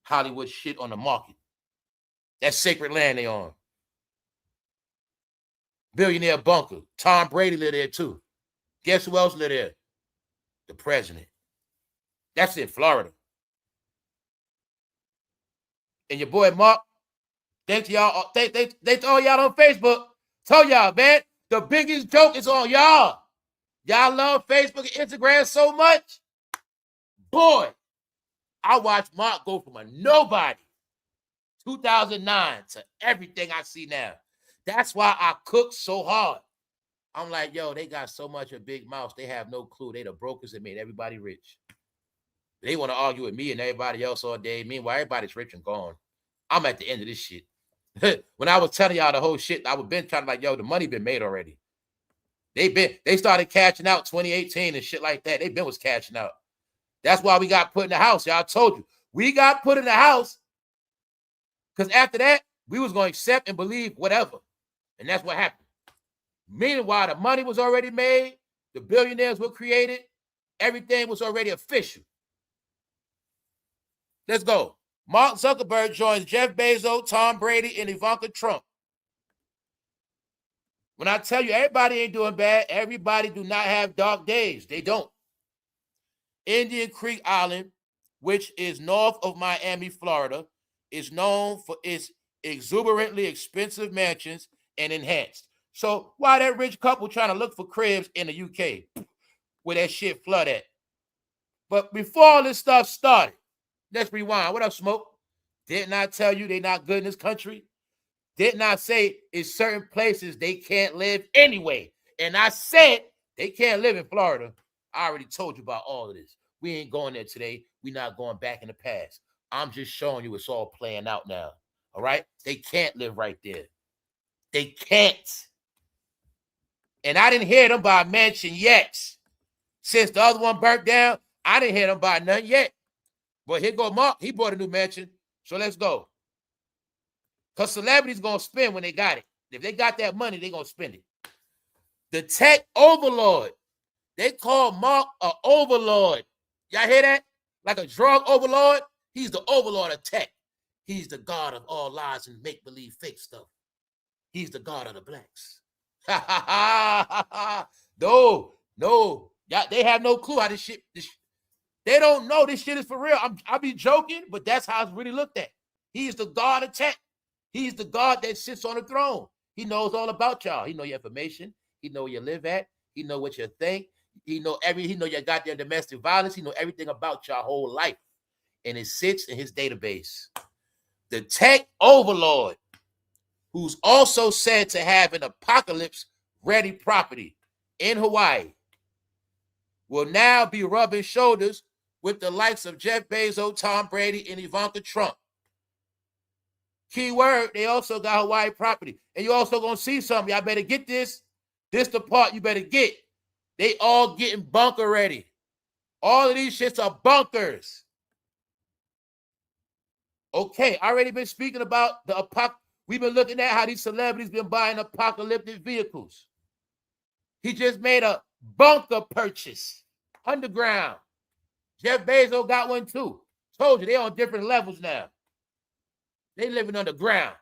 Hollywood shit on the market. That's sacred land they on. Billionaire Bunker. Tom Brady lived there too. Guess who else lived there? The president. That's in Florida. And your boy Mark, thanks to y'all. They told y'all on Facebook. Told y'all, man, the biggest joke is on y'all. Y'all love Facebook and Instagram so much. Boy, I watched Mark go from a nobody 2009 to everything I see now. That's why I cook so hard. I'm like, yo, they got so much of big mouths. They have no clue. They the brokers that made everybody rich. They want to argue with me and everybody else all day. Meanwhile, everybody's rich and gone. I'm at the end of this shit. When I was telling y'all the whole shit, I was been trying to like, yo, the money been made already. They started cashing out 2018 and shit like that. They been was cashing out. That's why we got put in the house. Y'all told you. We got put in the house because after that, we was going to accept and believe whatever. And that's what happened. Meanwhile, the money was already made. The billionaires were created. Everything was already official. Let's go. Mark Zuckerberg joins Jeff Bezos, Tom Brady, and Ivanka Trump. When I tell you everybody ain't doing bad, everybody do not have dark days. They don't. Indian Creek Island, which is north of Miami, Florida, is known for its exuberantly expensive mansions and enhanced. So why that rich couple trying to look for cribs in the UK where that shit flood at? But before all this stuff started, let's rewind. What up, Smoke? Didn't I tell you they not good in this country? Didn't I say in certain places they can't live anyway? And I said they can't live in Florida. I already told you about all of this. We ain't going there today. We're not going back in the past. I'm just showing you it's all playing out now. All right? They can't live right there. They can't. And I didn't hear them buy a mansion yet. Since the other one burnt down, I didn't hear them buy none yet. But here go Mark. He bought a new mansion. So let's go. Because celebrities going to spend when they got it. If they got that money, they're going to spend it. The tech overlord. They call Mark an overlord. Y'all hear that? Like a drug overlord? He's the overlord of tech. He's the god of all lies and make-believe fake stuff. He's the god of the blacks. No. Y'all, they have no clue how this shit. They don't know this shit is for real. I be joking, but that's how it's really looked at. He's the god of tech. He's the god that sits on the throne. He knows all about y'all. He know your information. He know where you live at. He know what you think. He know you got their domestic violence. He know everything about your whole life. And it sits in his database. The tech overlord, who's also said to have an apocalypse-ready property in Hawaii, will now be rubbing shoulders with the likes of Jeff Bezos, Tom Brady, and Ivanka Trump. Keyword, they also got Hawaii property. And you also going to see something. Y'all better get this. This the part you better get. They all getting bunker ready. All of these shits are bunkers. Okay, I already been speaking about the we've been looking at how these celebrities been buying apocalyptic vehicles. He just made a bunker purchase underground. Jeff Bezos got one too. Told you, they on different levels now. They living underground.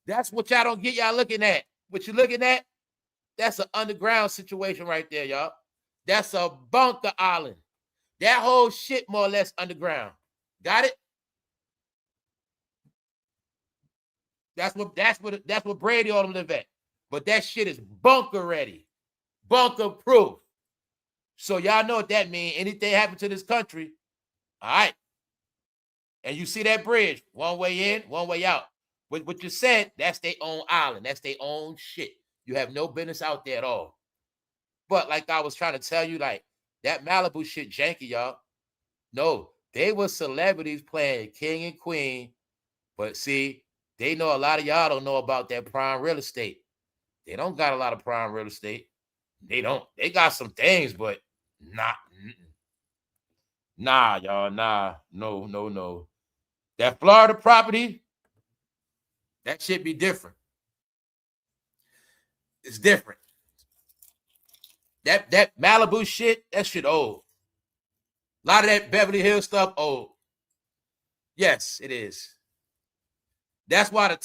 That's what y'all don't get y'all looking at. What you looking at, that's an underground situation right there, y'all. That's a bunker island. That whole shit more or less underground. Got it? That's what Brady ought to live at. But that shit is bunker ready. Bunker proof. So y'all know what that means. Anything happen to this country, all right. And you see that bridge, one way in, one way out. What you said, that's their own island. That's their own shit. You have no business out there at all. But like I was trying to tell you, like, that Malibu shit janky, y'all. No, they were celebrities playing king and queen. But see, they know a lot of y'all don't know about that prime real estate. They don't got a lot of prime real estate. They don't. They got some things, but not. Nah, y'all. Nah. No. That Florida property, that shit be different. It's different. That Malibu shit, that shit old. A lot of that Beverly Hills stuff old. Yes, it is. That's why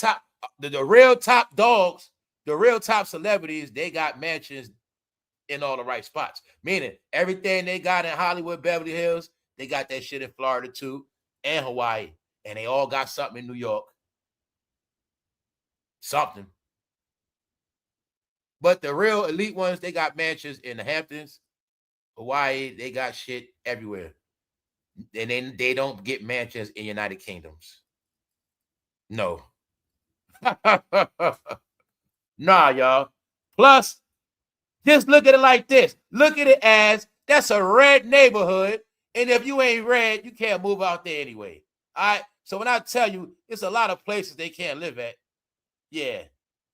the real top dogs, the real top celebrities, they got mansions in all the right spots. Meaning everything they got in Hollywood, Beverly Hills, they got that shit in Florida too, and Hawaii. And they all got something in New York. Something. But the real elite ones, they got mansions in the Hamptons, Hawaii. They got shit everywhere. And then they don't get mansions in United Kingdoms. No. Nah, y'all. Plus, just look at it like this. Look at it as that's a red neighborhood. And if you ain't red, you can't move out there anyway. All right. So when I tell you it's a lot of places they can't live at, yeah.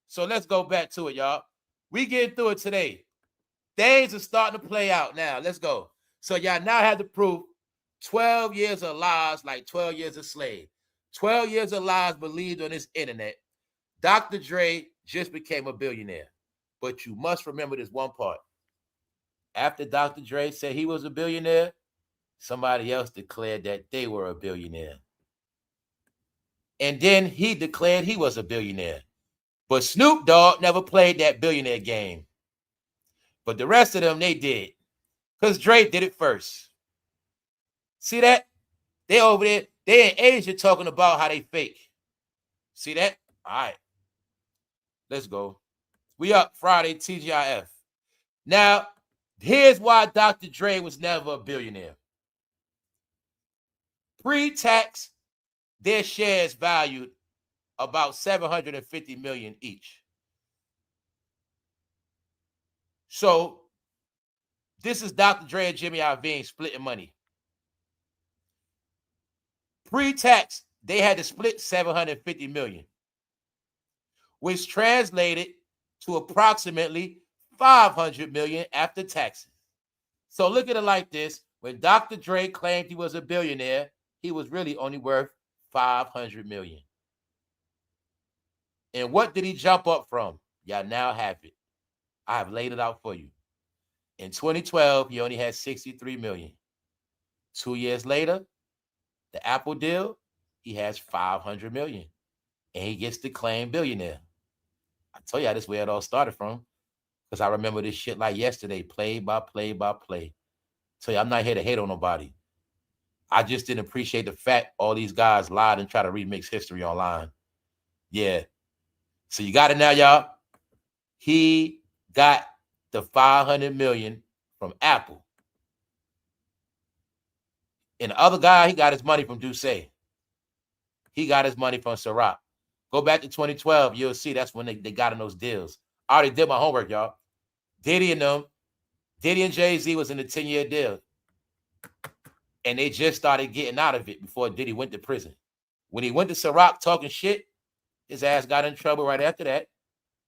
So let's go back to it, y'all. We getting through it today. Things are starting to play out now. Let's go. So y'all now have the proof. 12 years of lies, like 12 years of slave. 12 years of lies believed on this internet. Dr. Dre just became a billionaire. But you must remember this one part. After Dr. Dre said he was a billionaire, somebody else declared that they were a billionaire. And then he declared he was a billionaire. But Snoop Dogg never played that billionaire game. But the rest of them, they did. Because Dre did it first. See that? They over there, they in Asia talking about how they fake. See that? All right. Let's go. We up Friday, TGIF. Now, here's why Dr. Dre was never a billionaire. Pre-tax, their shares valued about 750 million each. So, this is Dr. Dre and Jimmy Iovine splitting money. Pre-tax, they had to split 750 million, which translated to approximately 500 million after taxes. So look at it like this. When Dr. Dre claimed he was a billionaire, he was really only worth 500 million. And what did he jump up from? Y'all now have it. I have laid it out for you. In 2012, he only had 63 million. 2 years later, the Apple deal, he has 500 million. And he gets to claim billionaire. I tell you how this where it all started from. Because I remember this shit like yesterday, play by play by play. Tell you, I'm not here to hate on nobody. I just didn't appreciate the fact all these guys lied and try to remix history online. Yeah. So you got it now, y'all. He got the 500 million from Apple. And the other guy, he got his money from Duce. He got his money from Ciroc. Go back to 2012, you'll see that's when they got in those deals. I already did my homework, y'all. Diddy and jayz was in a 10-year deal. And they just started getting out of it before Diddy went to prison. When he went to Ciroc talking shit, his ass got in trouble right after that.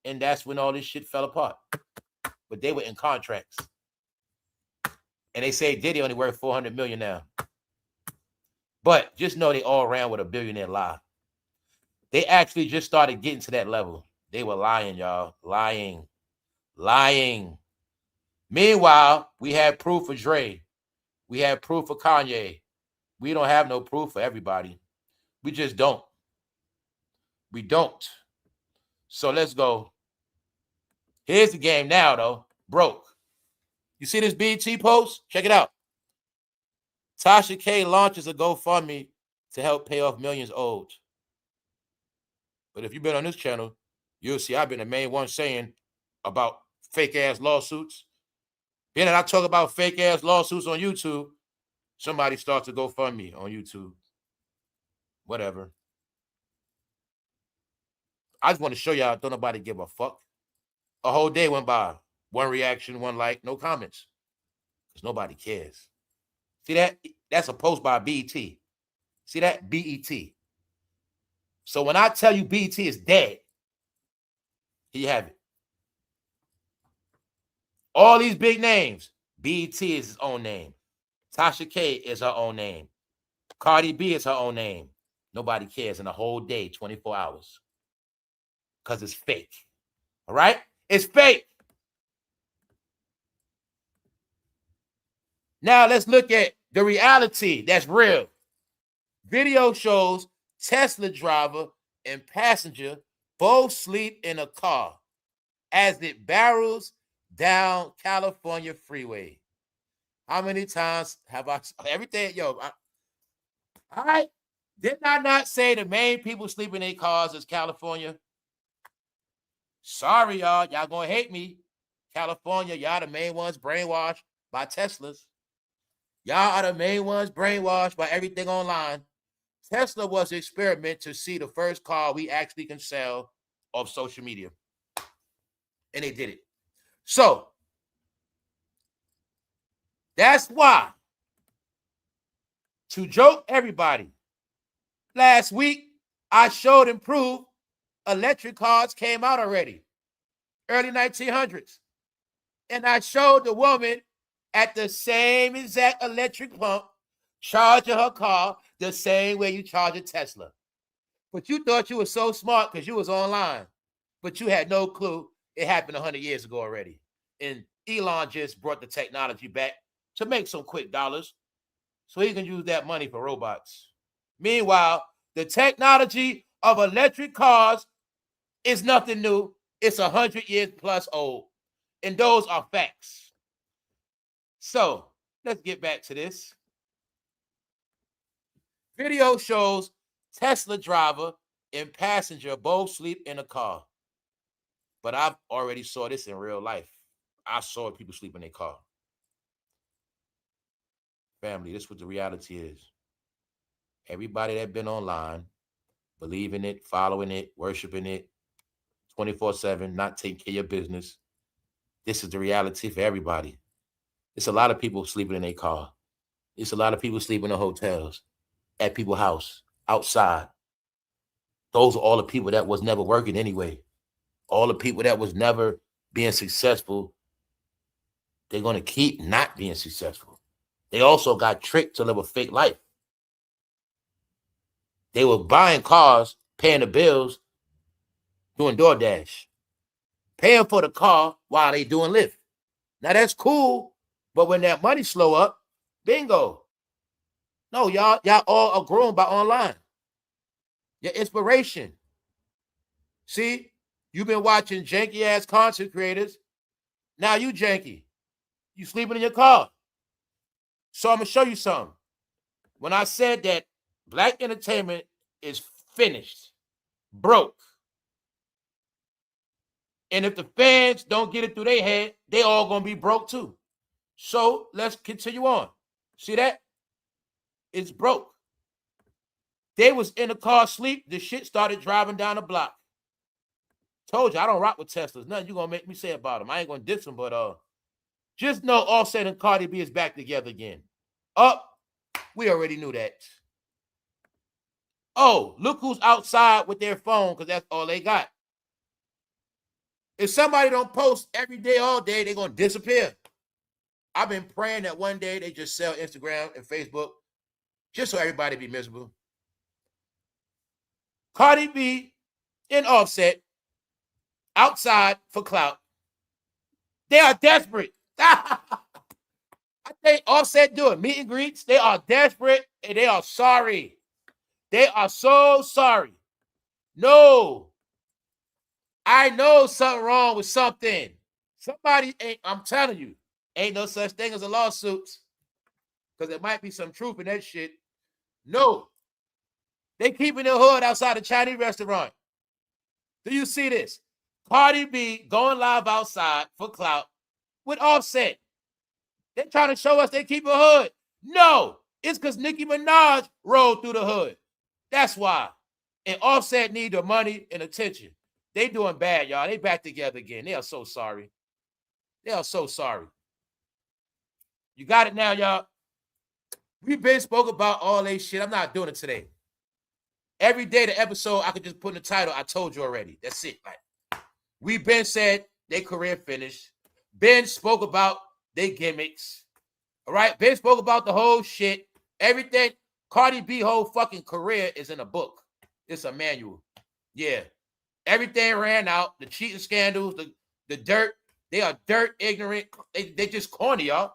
And that's when all this shit fell apart. But they were in contracts. And they say Diddy only worth 400 million now. But just know they all ran with a billionaire lie. They actually just started getting to that level. They were lying, y'all. Lying. Meanwhile, we had proof for Dre. We had proof for Kanye. We don't have no proof for everybody. We just don't. We don't. So let's go. Here's the game now, though. Broke. You see this BT post? Check it out. Tasha K launches a GoFundMe to help pay off millions owed. But if you've been on this channel, you'll see I've been the main one saying about fake-ass lawsuits. Then I talk about fake-ass lawsuits on YouTube, somebody starts to GoFundMe on YouTube. Whatever. I just want to show y'all don't nobody give a fuck. A whole day went by. One reaction, one like, no comments. Because nobody cares. See that? That's a post by BET. See that? BET. So when I tell you BET is dead, here you have it. All these big names, BET is his own name. Tasha K is her own name. Cardi B is her own name. Nobody cares in a whole day, 24 hours. Because it's fake. All right? It's fake. Now let's look at the reality that's real. Video shows Tesla driver and passenger both sleep in a car as it barrels down California freeway. How many times have I everything? Yo, all right. Did I not say the main people sleeping in cars is California? Sorry, y'all. Y'all gonna hate me. California, y'all the main ones brainwashed by Teslas. Y'all are the main ones brainwashed by everything online. Tesla was an experiment to see the first car we actually can sell off social media. And they did it. So that's why, to joke everybody, last week I showed and proved electric cars came out already, early 1900s. And I showed the woman at the same exact electric pump charging her car the same way you charge a Tesla. But you thought you were so smart because you was online. But you had no clue it happened 100 years ago already. And Elon just brought the technology back to make some quick dollars so he can use that money for robots. Meanwhile, the technology of electric cars is nothing new. It's 100 years plus old. And those are facts. So let's get back to this. Video shows Tesla driver and passenger both sleep in a car. But I've already saw this in real life. I saw people sleep in their car. Family, this is what the reality is. Everybody that been online, believing it, following it, worshiping it, 24/7, not taking care of your business. This is the reality for everybody. It's a lot of people sleeping in their car. It's a lot of people sleeping in hotels, at people's house, outside. Those are all the people that was never working anyway. All the people that was never being successful, they're going to keep not being successful. They also got tricked to live a fake life. They were buying cars, paying the bills, doing DoorDash, paying for the car while they doing Lyft. Now that's cool, but when that money slow up, bingo. No, y'all all are grown by online. Your inspiration. See, you've been watching janky ass content creators. Now you janky. You sleeping in your car. So I'm gonna show you something. When I said that black entertainment is finished, broke, and if the fans don't get it through their head, they all gonna be broke too. So let's continue on. See that? It's broke. They was in the car asleep. The shit started driving down the block. Told you I don't rock with Teslas. Nothing you gonna make me say about them. I ain't gonna diss them, but just know Offset and Cardi B is back together again. We already knew that. Oh, look who's outside with their phone because that's all they got. If somebody don't post every day, all day, they're going to disappear. I've been praying that one day they just sell Instagram and Facebook just so everybody be miserable. Cardi B and Offset outside for clout. They are desperate. I think Offset doing meet and greets. They are desperate and they are sorry. They are so sorry. No. I know something wrong with something. Somebody ain't, I'm telling you, ain't no such thing as a lawsuit. Because there might be some truth in that shit. No. They keeping their hood outside a Chinese restaurant. Do you see this? Cardi B going live outside for clout with Offset. They're trying to show us they keep a hood. No, it's because Nicki Minaj rolled through the hood. That's why. And Offset need the money and attention. They doing bad, y'all. They back together again. They are so sorry. They are so sorry. You got it now, y'all. We've been spoke about all that shit. I'm not doing it today. Every day the episode, I could just put in the title, I told you already. That's it. Like, we been said their career finished. Ben spoke about their gimmicks. All right? Ben spoke about the whole shit. Everything. Cardi B whole fucking career is in a book. It's a manual. Yeah. Everything ran out. The cheating scandals, the dirt. They are dirt ignorant. They just corny, y'all.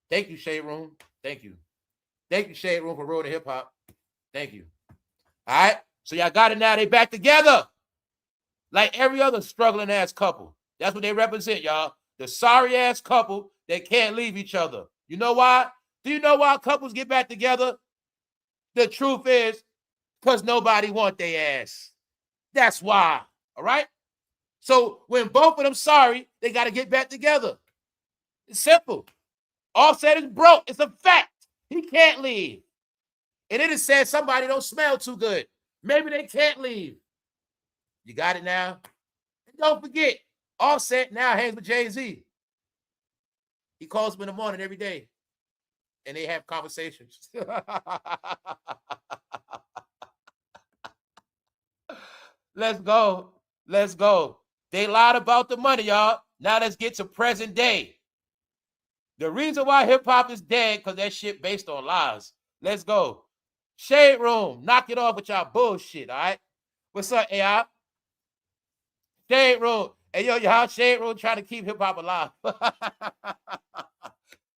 Thank you, Shade Room. Thank you. Thank you, Shade Room, for Road to Hip Hop. Thank you. All right? So y'all got it now. They back together. Like every other struggling ass couple. That's what they represent, y'all. The sorry ass couple that can't leave each other. You know why? Do you know why couples get back together? The truth is because nobody want their ass. That's why. All right? So when both of them sorry, they got to get back together. It's simple. Offset is broke. It's a fact. He can't leave. And it is said somebody don't smell too good. Maybe they can't leave. You got it now? And don't forget, Offset now hangs with Jay-Z. He calls him in the morning every day. And they have conversations. Let's go. Let's go. They lied about the money, y'all. Now let's get to present day. The reason why hip-hop is dead, because that shit based on lies. Let's go. Shade Room, knock it off with y'all bullshit, all right? What's up, AI? Shade Room. Hey, yo, y'all, Shade Room trying to keep hip-hop alive.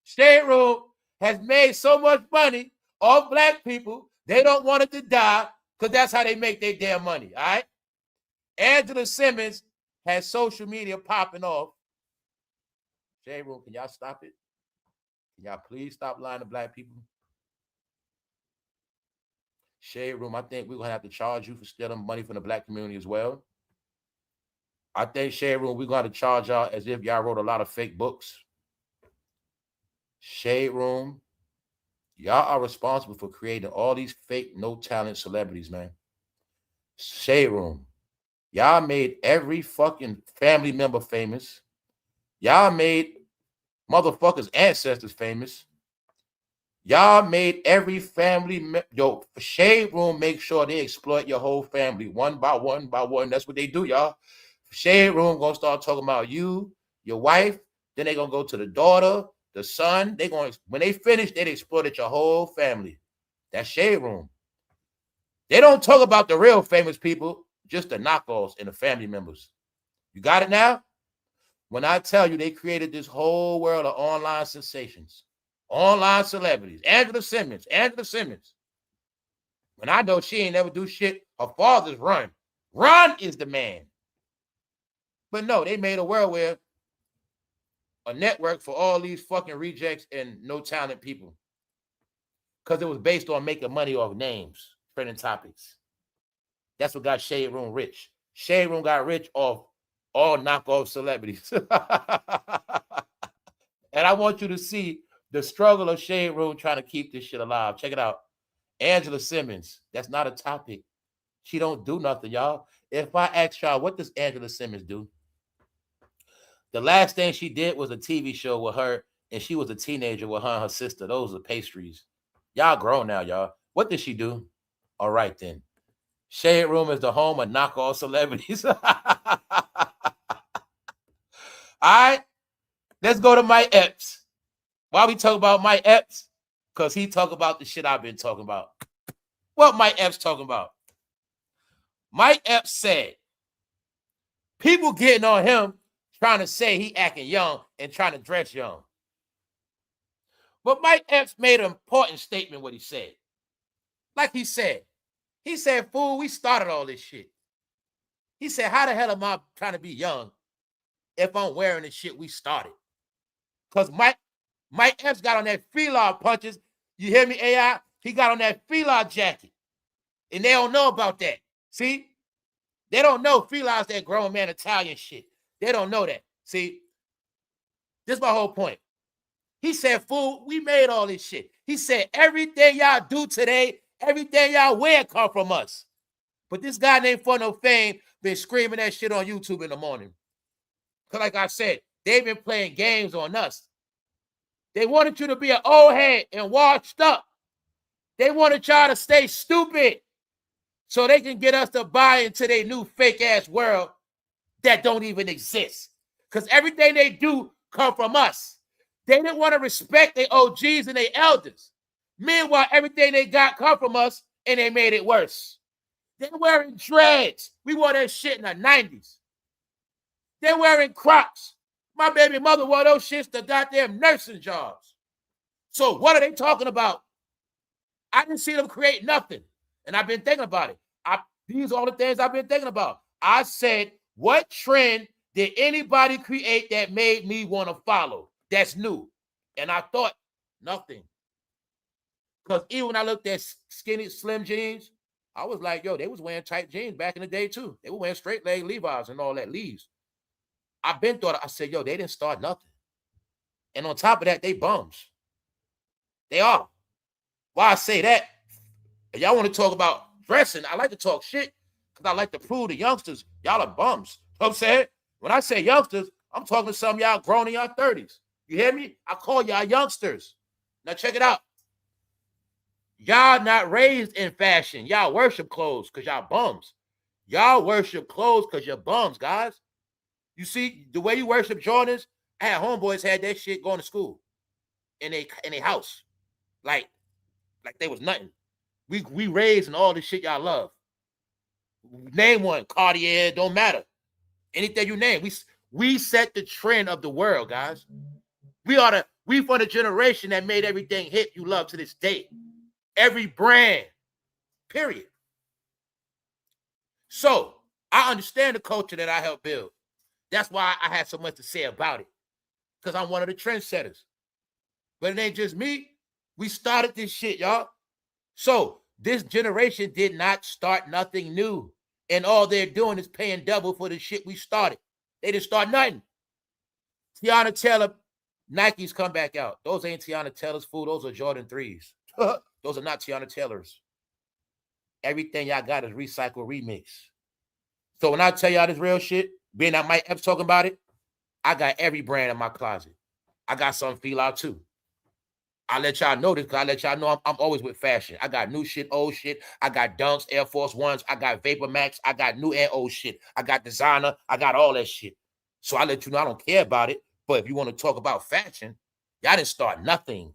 Shade Room has made so much money off black people, they don't want it to die, because that's how they make their damn money, all right? Angela Simmons has social media popping off. Shade Room, can y'all stop it? Can y'all please stop lying to black people? Shade Room, I think we're going to have to charge you for stealing money from the black community as well. I think, Shade Room, we're going to charge y'all as if y'all wrote a lot of fake books. Shade Room, y'all are responsible for creating all these fake, no-talent celebrities, man. Shade Room, y'all made every fucking family member famous. Y'all made motherfuckers' ancestors famous. Y'all made every family, yo, Shade Room, make sure they exploit your whole family one by one by one. That's what they do, y'all. Shade Room gonna start talking about you, your wife, then they gonna go to the daughter, the son. They gonna, when they finish, they exploited your whole family. That's Shade Room. They don't talk about the real famous people, just the knockoffs and the family members. You got it now? When I tell you they created this whole world of online sensations. Online celebrities. Angela Simmons. When I know she ain't never do shit, her father's Run. Run is the man. But no, they made a world where a network for all these fucking rejects and no talent people. Because it was based on making money off names, trending topics. That's what got Shade Room rich. Shade Room got rich off all knockoff celebrities. And I want you to see the struggle of Shade Room trying to keep this shit alive. Check it out. Angela Simmons. That's not a topic. She don't do nothing, y'all. If I ask y'all, what does Angela Simmons do? The last thing she did was a TV show with her, and she was a teenager with her and her sister. Those are pastries. Y'all grown now, y'all. What did she do? All right, then. Shade Room is the home of knockoff celebrities. All right. Let's go to Mike Epps. Why we talk about Mike Epps? Because he talk about the shit I've been talking about. What Mike Epps talking about? Mike Epps said, people getting on him trying to say he acting young and trying to dress young. But Mike Epps made an important statement what he said. Like he said, fool, we started all this shit. He said, how the hell am I trying to be young if I'm wearing the shit we started? Because Mike Epps got on that Fila punches. You hear me, AI? He got on that Fila jacket. And they don't know about that. See? They don't know Fila's that grown man Italian shit. They don't know that. See? This is my whole point. He said, fool, we made all this shit. He said, everything y'all do today, everything y'all wear come from us. But this guy named For No Fame been screaming that shit on YouTube in the morning. Because like I said, they've been playing games on us. They wanted you to be an old head and washed up. They wanted y'all to stay stupid so they can get us to buy into their new fake-ass world that don't even exist. Because everything they do come from us. They didn't want to respect their OGs and their elders. Meanwhile, everything they got come from us, and they made it worse. They're wearing dreads. We wore that shit in the 90s. They're wearing Crocs. My baby mother wore those shits to goddamn nursing jobs. So what are they talking about? I didn't see them create nothing. And I've been thinking about it. These are all the things I've been thinking about. I said, what trend did anybody create that made me want to follow? That's new. And I thought, nothing. Because even when I looked at skinny, slim jeans, I was like, yo, they was wearing tight jeans back in the day too. They were wearing straight leg Levi's and all that Lees. I said, yo, they didn't start nothing. And on top of that, they bums. They are. Why I say that? If y'all want to talk about dressing, I like to talk shit because I like to prove to youngsters, y'all are bums. You know what I'm saying? When I say youngsters, I'm talking to some of y'all grown in y'all 30s. You hear me? I call y'all youngsters. Now check it out. Y'all not raised in fashion. Y'all worship clothes because y'all bums. Y'all worship clothes because you're bums, guys. You see, the way you worship Jordans, I had homeboys had that shit going to school in a house. Like they was nothing. We raised in all this shit y'all love. Name one, Cardi, don't matter. Anything you name, we set the trend of the world, guys. We for the generation that made everything hit you love to this day. Every brand, period. So I understand the culture that I helped build. That's why I had so much to say about it. Because I'm one of the trendsetters. But it ain't just me. We started this shit, y'all. So this generation did not start nothing new. And all they're doing is paying double for the shit we started. They didn't start nothing. Teyanaylor, Nikes come back out. Those ain't Teyanaylor's food. Those are Jordan 3s. Those are not Teyanaylor's. Everything y'all got is recycle remix. So when I tell y'all this real shit, being that Mike Epps talking about it, I got every brand in my closet. I got some feel out too. I let y'all know this because I let y'all know I'm always with fashion. I got new shit, old shit. I got Dunks, Air Force Ones. I got Vapor Max. I got new and old shit. I got designer. I got all that shit. So I let you know I don't care about it. But if you want to talk about fashion, y'all didn't start nothing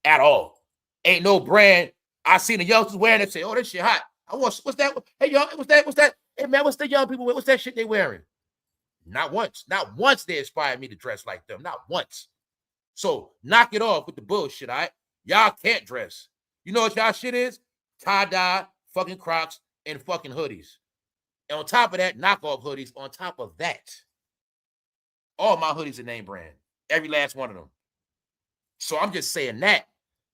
at all. Ain't no brand. I seen the youngsters wearing it. Say, oh, this shit hot. I want, what's that? Hey, y'all, what's that? Hey, man, what's the young people? What's that shit they wearing? Not once. Not once they inspired me to dress like them. Not once. So knock it off with the bullshit, all right? Y'all can't dress. You know what y'all shit is? Tie-dye, fucking Crocs, and fucking hoodies. And on top of that, knockoff hoodies. On top of that, all my hoodies are name brand. Every last one of them. So I'm just saying that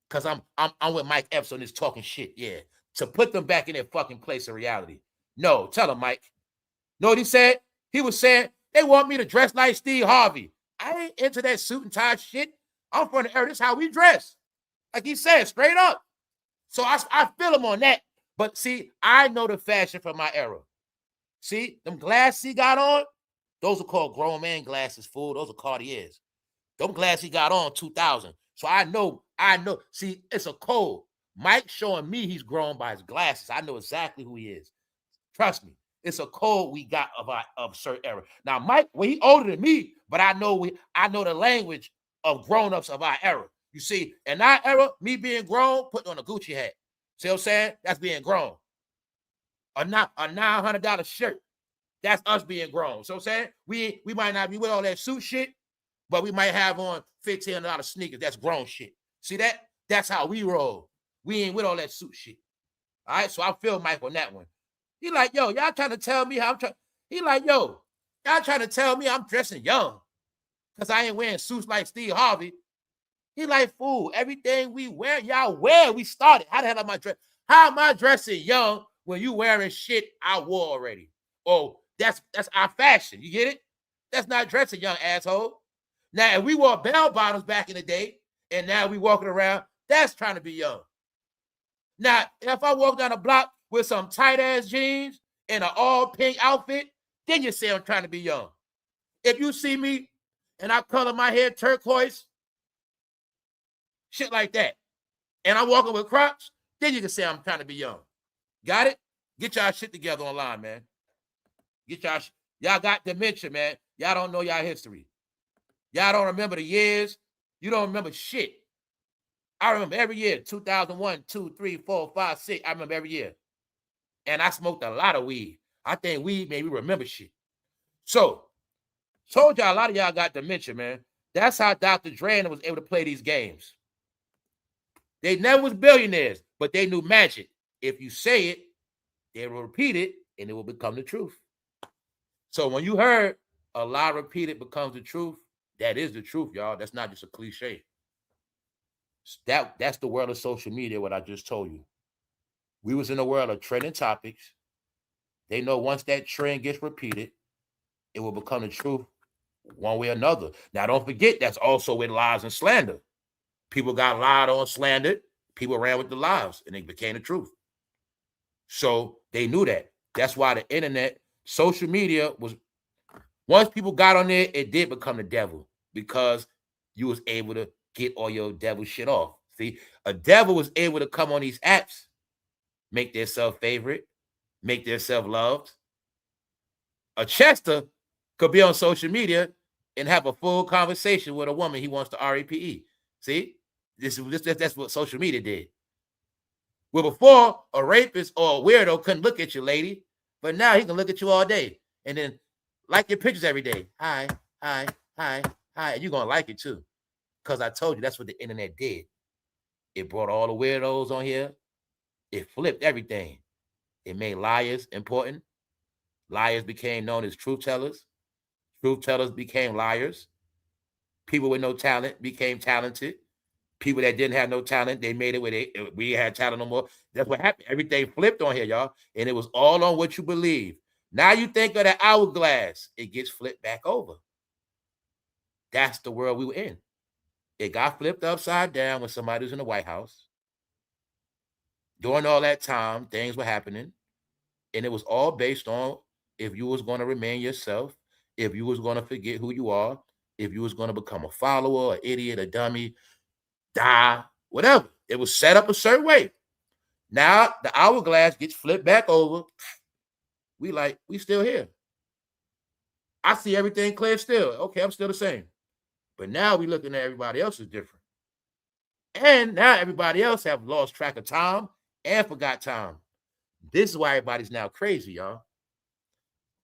because I'm with Mike Epps on this talking shit, yeah. To put them back in their fucking place of reality. No, tell him, Mike. Know what he said? He was saying, they want me to dress like Steve Harvey. I ain't into that suit and tie shit. I'm from the era. This is how we dress. Like he said, straight up. So I feel him on that. But see, I know the fashion from my era. See, them glasses he got on, those are called grown man glasses, fool. Those are Cartiers. Them glasses he got on 2000. So I know. See, it's a code. Mike showing me he's grown by his glasses. I know exactly who he is. Trust me. It's a code we got of certain era. Now, Mike, well, he older than me, but I know the language of grown-ups of our era. You see, in our era, me being grown, putting on a Gucci hat. See what I'm saying? That's being grown. A $900 shirt. That's us being grown. So I'm saying? We might not be with all that suit shit, but we might have on $1,500 sneakers. That's grown shit. See that? That's how we roll. We ain't with all that suit shit. All right? So I feel Mike on that one. He like, yo, y'all trying to tell me how I'm trying. He like, yo, y'all trying to tell me I'm dressing young because I ain't wearing suits like Steve Harvey. He like, fool, everything we wear, y'all wear, we started. How the hell am I dressing? How am I dressing young when you wearing shit I wore already? Oh, that's our fashion. You get it? That's not dressing young, asshole. Now, if we wore bell bottoms back in the day and now we walking around, that's trying to be young. Now, if I walk down the block with some tight-ass jeans and an all-pink outfit, then you say I'm trying to be young. If you see me and I color my hair turquoise, shit like that, and I'm walking with Crocs, then you can say I'm trying to be young. Got it? Get y'all shit together online, man. Get y'all got dementia, man. Y'all don't know y'all history. Y'all don't remember the years. You don't remember shit. I remember every year, 2001, 2, 3, 4, 5, 6. I remember every year. And I smoked a lot of weed. I think weed made me remember shit. So, told y'all a lot of y'all got dementia, man. That's how Dr. Dre was able to play these games. They never was billionaires, but they knew magic. If you say it, they will repeat it, and it will become the truth. So when you heard a lie repeated becomes the truth, that is the truth, y'all. That's not just a cliche. That's the world of social media, what I just told you. We was in a world of trending topics. They know once that trend gets repeated, it will become the truth one way or another. Now, don't forget, that's also with lies and slander. People got lied on, slandered. People ran with the lies, and it became the truth. So they knew that. That's why the internet, social media was, once people got on there, it did become the devil because you was able to get all your devil shit off. See, a devil was able to come on these apps, make themselves favorite, make themselves loved. A Chester could be on social media and have a full conversation with a woman he wants to RAPE. See, that's what social media did. Well, before, a rapist or a weirdo couldn't look at you, lady, but now he can look at you all day and then like your pictures every day. Hi, hi, hi, hi. And you're going to like it too. Because I told you that's what the internet did. It brought all the weirdos on here. It flipped everything. It made liars important. Liars became known as truth tellers. Truth tellers became liars. People with no talent became talented. People that didn't have no talent, they made it where we had talent no more. That's what happened. Everything flipped on here, y'all. And it was all on what you believe. Now you think of the hourglass, it gets flipped back over. That's the world we were in. It got flipped upside down when somebody was in the White House. During all that time, things were happening. And it was all based on if you was going to remain yourself, if you was going to forget who you are, if you was going to become a follower, an idiot, a dummy, die, whatever. It was set up a certain way. Now the hourglass gets flipped back over. We still here. I see everything clear still. Okay, I'm still the same. But now we looking at everybody else is different. And now everybody else have lost track of time and forgot time. This is why everybody's now crazy, y'all.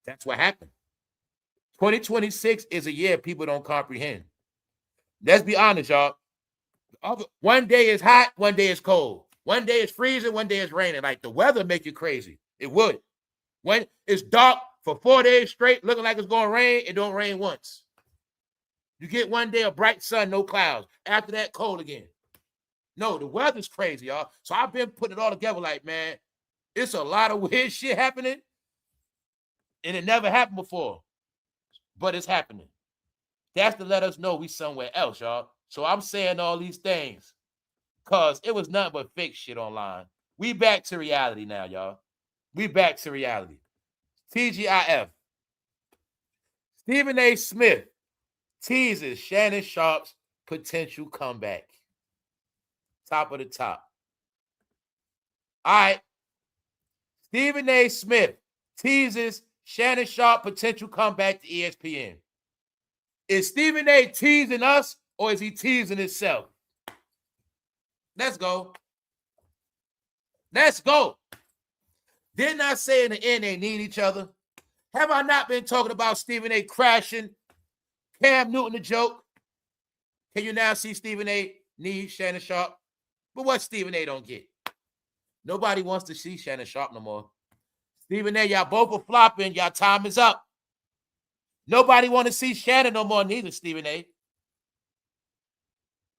That's what happened. 2026 is a year people don't comprehend. Let's be honest, y'all. One day is hot, one day is cold. One day is freezing, one day is raining. Like the weather make you crazy. It would. When it's dark for 4 days straight, looking like it's going to rain, it don't rain once. You get one day of bright sun, no clouds. After that, cold again. No, the weather's crazy, y'all. So I've been putting it all together like, man, it's a lot of weird shit happening, and it never happened before, but it's happening. That's to let us know we somewhere else, y'all. So I'm saying all these things because it was nothing but fake shit online. We back to reality now, y'all. We back to reality. TGIF. Stephen A. Smith teases Shannon Sharpe's potential comeback. Top of the top. All right. Stephen A. Smith teases Shannon Sharpe potential comeback to ESPN. Is Stephen A. teasing us or is he teasing himself? Let's go. Let's go. Didn't I say in the end they need each other? Have I not been talking about Stephen A. crashing Cam Newton the joke? Can you now see Stephen A. need Shannon Sharpe? But what Stephen A. don't get? Nobody wants to see Shannon Sharpe no more. Stephen A., y'all both are flopping. Y'all time is up. Nobody want to see Shannon no more, neither Stephen A.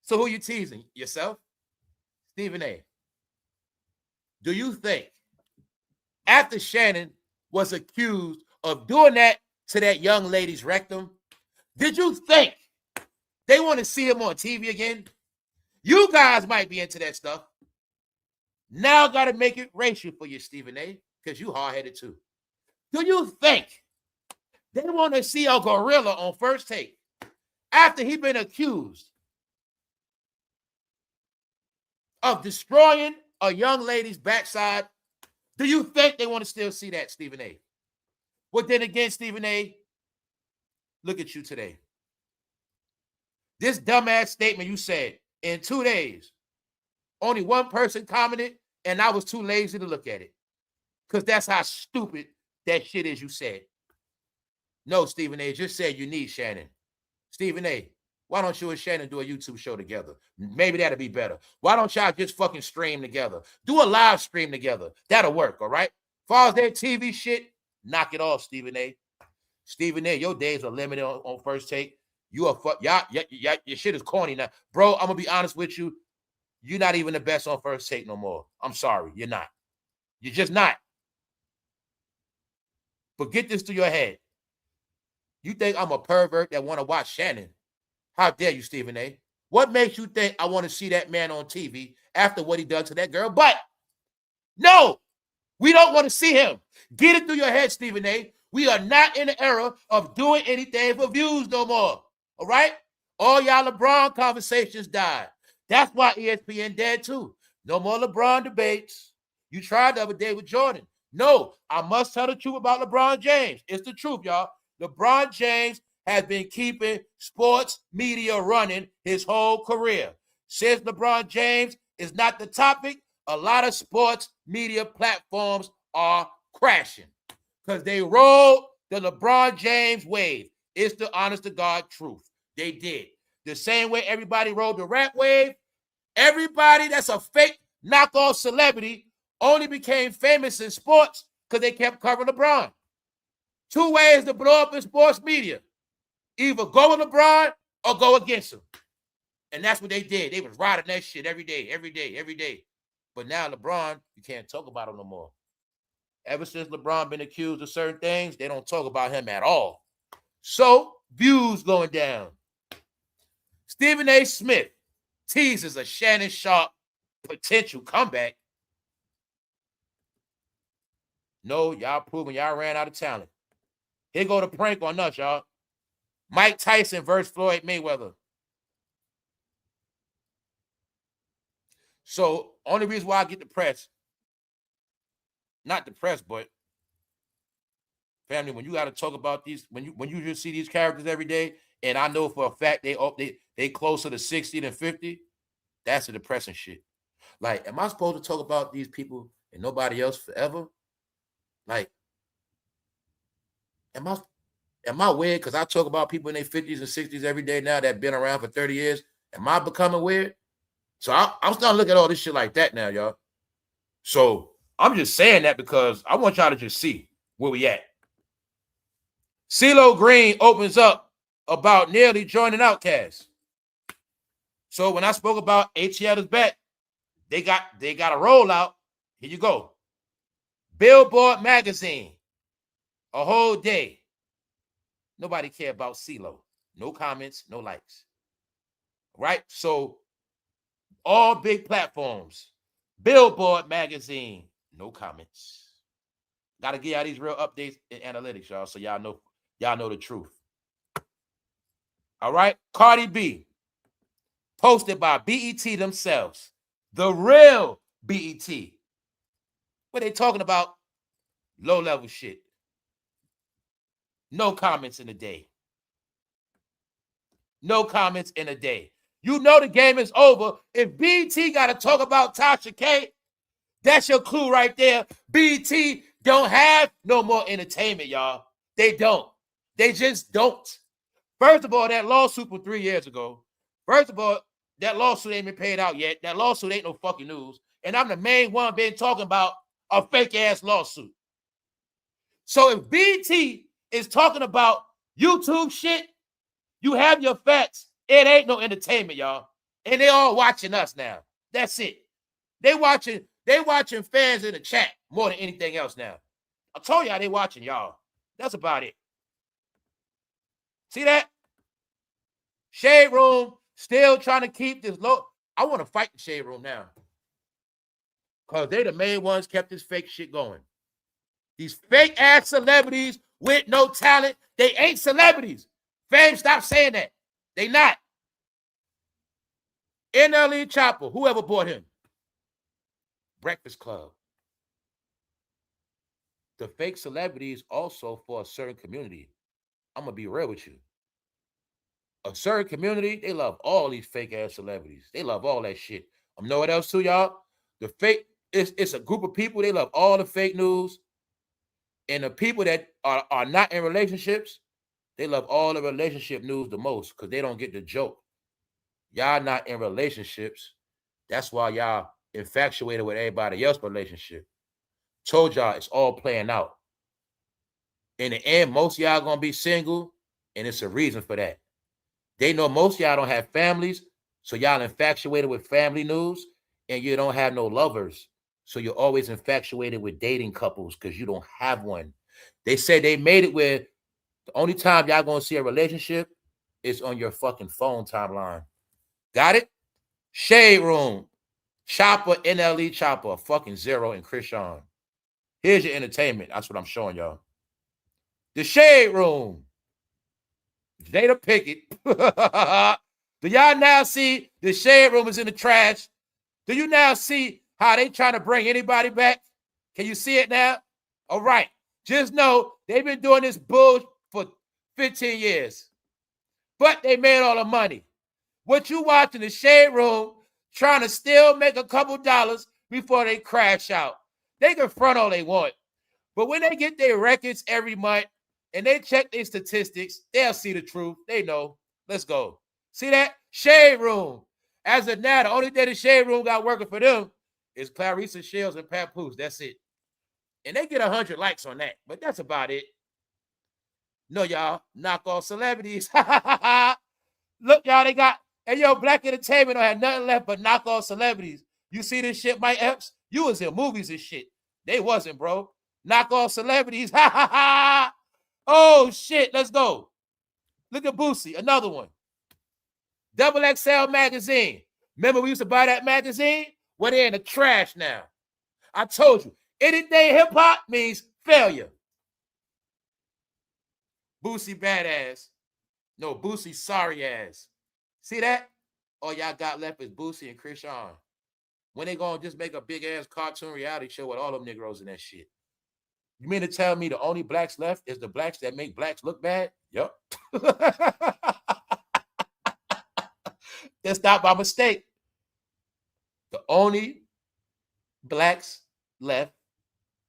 So who you teasing? Yourself? Stephen A. Do you think after Shannon was accused of doing that to that young lady's rectum, did you think they want to see him on TV again? You guys might be into that stuff. Now got to make it racial for you, Stephen A., because you hard-headed too. Do you think they want to see a gorilla on First Take after he been accused of destroying a young lady's backside? Do you think they want to still see that, Stephen A.? Well, then again, Stephen A., look at you today. This dumbass statement you said in 2 days, only one person commented, and I was too lazy to look at it. Because that's how stupid that shit is you said. No, Stephen A., just said you need Shannon. Stephen A., why don't you and Shannon do a YouTube show together? Maybe that'll be better. Why don't y'all just fucking stream together? Do a live stream together. That'll work, all right? As far as that TV shit, knock it off, Stephen A. Stephen A., your days are limited on First Take. You are your shit is corny now. Bro, I'm going to be honest with you. You're not even the best on First Take no more. I'm sorry. You're not. You're just not. But get this to your head. You think I'm a pervert that want to watch Shannon? How dare you, Stephen A.? What makes you think I want to see that man on TV after what he done to that girl? But no, We don't want to see him. Get it through your head, Stephen A. We are not in the era of doing anything for views no more. All right? All y'all LeBron conversations died. That's why ESPN dead too. No more LeBron debates. You tried the other day with Jordan. No, I must tell the truth about LeBron James. It's the truth, y'all. LeBron James has been keeping sports media running his whole career. Since LeBron James is not the topic, a lot of sports media platforms are crashing because they rolled the LeBron James wave. It's the honest to God truth. They did. The same way everybody rode the rap wave, everybody that's a fake knockoff celebrity only became famous in sports because they kept covering LeBron. Two ways to blow up in sports media. Either go with LeBron or go against him. And that's what they did. They was riding that shit every day, every day, every day. But now LeBron, you can't talk about him no more. Ever since LeBron been accused of certain things, they don't talk about him at all. So, views going down. Stephen A. Smith teases a Shannon Sharpe potential comeback. No, y'all proving y'all ran out of talent. Here go the prank on us, y'all. Mike Tyson versus Floyd Mayweather. So, only reason why I get depressed, not depressed, but family, when you got to talk about these, when you just see these characters every day, and I know for a fact they closer to 60 than 50, that's the depressing shit. Like, am I supposed to talk about these people and nobody else forever? Like, am I weird because I talk about people in their 50s and 60s every day now that have been around for 30 years? Am I becoming weird? So I'm starting to look at all this shit like that now, y'all. So I'm just saying that because I want y'all to just see where we at. CeeLo Green opens up about nearly joining Outkast. So when I spoke about ATL is back, they got a rollout. Here you go. Billboard magazine. A whole day. Nobody care about CeeLo. No comments, no likes. Right? So all big platforms. Billboard magazine. No comments. Got to give y'all these real updates in analytics, y'all, so y'all know the truth. All right? Cardi B. Posted by BET themselves. The real BET. What they talking about? Low-level shit. No comments in a day. No comments in a day. You know the game is over. If BET got to talk about Tasha K, that's your clue right there. BET don't have no more entertainment, y'all. They don't. They just don't. First of all, that lawsuit from 3 years ago. First of all, that lawsuit ain't been paid out yet. That lawsuit ain't no fucking news. And I'm the main one been talking about a fake-ass lawsuit. So if BET is talking about YouTube shit, you have your facts. It ain't no entertainment, y'all. And they all watching us now. That's it. They watching fans in the chat more than anything else now. I told y'all they watching y'all. That's about it. See that? Shade Room still trying to keep this low. I want to fight the Shade Room now. Because they the main ones kept this fake shit going. These fake ass celebrities with no talent, they ain't celebrities. Fame, stop saying that. They not. Untitled Chapter, whoever bought him. Breakfast Club. The fake celebrities also for a certain community. I'm going to be real with you. A certain community, they love all these fake ass celebrities. They love all that shit. Know what else too, y'all? The fake, it's a group of people, they love all the fake news. And the people that are not in relationships, they love all the relationship news the most because they don't get the joke. Y'all not in relationships. That's why y'all infatuated with everybody else's relationship. Told y'all it's all playing out. In the end, most of y'all gonna be single, and it's a reason for that. They know most of y'all don't have families, so y'all infatuated with family news, and you don't have no lovers. So you're always infatuated with dating couples because you don't have one. They say they made it where the only time y'all gonna see a relationship is on your fucking phone timeline. Got it? Shade Room. Chopper, NLE Chopper, fucking Zero, and Krishan. Here's your entertainment. That's what I'm showing y'all. The Shade Room. Jada Pickett. Do y'all now see the Shade Room is in the trash? Do you now see how they trying to bring anybody back? Can you see it now? All right. Just know they've been doing this bull for 15 years. But they made all the money. What you watching the Shade Room trying to still make a couple dollars before they crash out. They can front all they want. But when they get their records every month and they check their statistics, they'll see the truth. They know. Let's go. See that? Shade Room. As of now, the only day the Shade Room got working for them is claressashields and Papoose. That's it. And they get 100 likes on that. But that's about it. No, y'all. Knock off celebrities. Look, y'all, they got... And yo, Black Entertainment don't have nothing left but knock off celebrities. You see this shit, Mike Epps? You was in movies and shit. They wasn't, bro. Knock off celebrities. Oh, shit. Let's go. Look at Boosie. Another one. Double XL magazine. Remember we used to buy that magazine? Well, they're in the trash now. I told you. Anything hip-hop means failure. Boosie badass. No, Boosie sorry ass. See that? All y'all got left is Boosie and Chris Sean. When they gonna just make a big-ass cartoon reality show with all them Negroes and that shit? You mean to tell me the only blacks left is the blacks that make blacks look bad? Yup. That's not by mistake. The only blacks left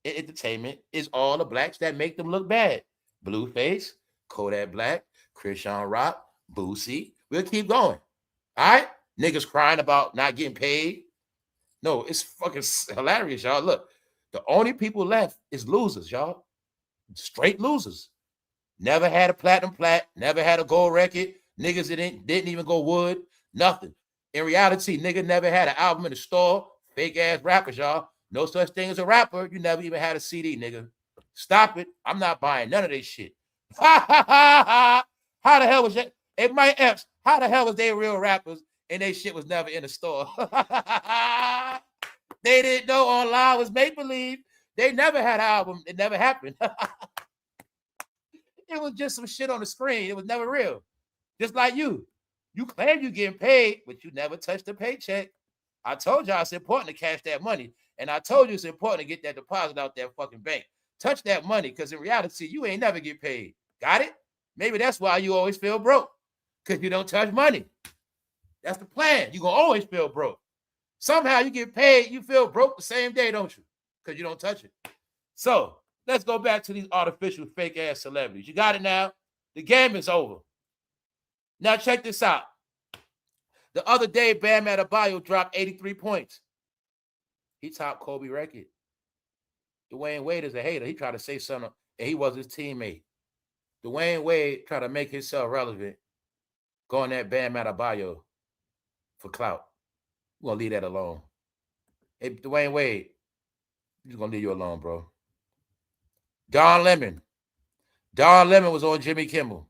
in entertainment is all the blacks that make them look bad. Blueface, Kodak Black, Krishan Rock, Boosie. We'll keep going. All right? Niggas crying about not getting paid. No, it's fucking hilarious, y'all. Look, the only people left is losers, y'all. Straight losers. Never had a platinum plat, never had a gold record. Niggas didn't even go wood, nothing. In reality, nigga never had an album in the store. Fake ass rappers, y'all. No such thing as a rapper. You never even had a CD, nigga. Stop it. I'm not buying none of this shit. Ha ha ha ha. How the hell was that? It might Epps. How the hell was they real rappers and they shit was never in the store? They didn't know online was make-believe. They never had an album. It never happened. It was just some shit on the screen. It was never real. Just like you. You claim you getting paid, but you never touched the paycheck. I told y'all it's important to cash that money. And I told you it's important to get that deposit out that fucking bank. Touch that money, because in reality, you ain't never get paid. Got it? Maybe that's why you always feel broke. Because you don't touch money. That's the plan. You're going to always feel broke. Somehow you get paid, you feel broke the same day, don't you? Because you don't touch it. So let's go back to these artificial fake-ass celebrities. You got it now? The game is over. Now check this out. The other day, Bam Adebayo dropped 83 points. He topped Kobe record. Dwayne Wade is a hater. He tried to say something, and he was his teammate. Dwayne Wade tried to make himself relevant, going that Bam Adebayo for clout. We're going to leave that alone. Hey, Dwayne Wade, I'm just going to leave you alone, bro. Don Lemon. Don Lemon was on Jimmy Kimmel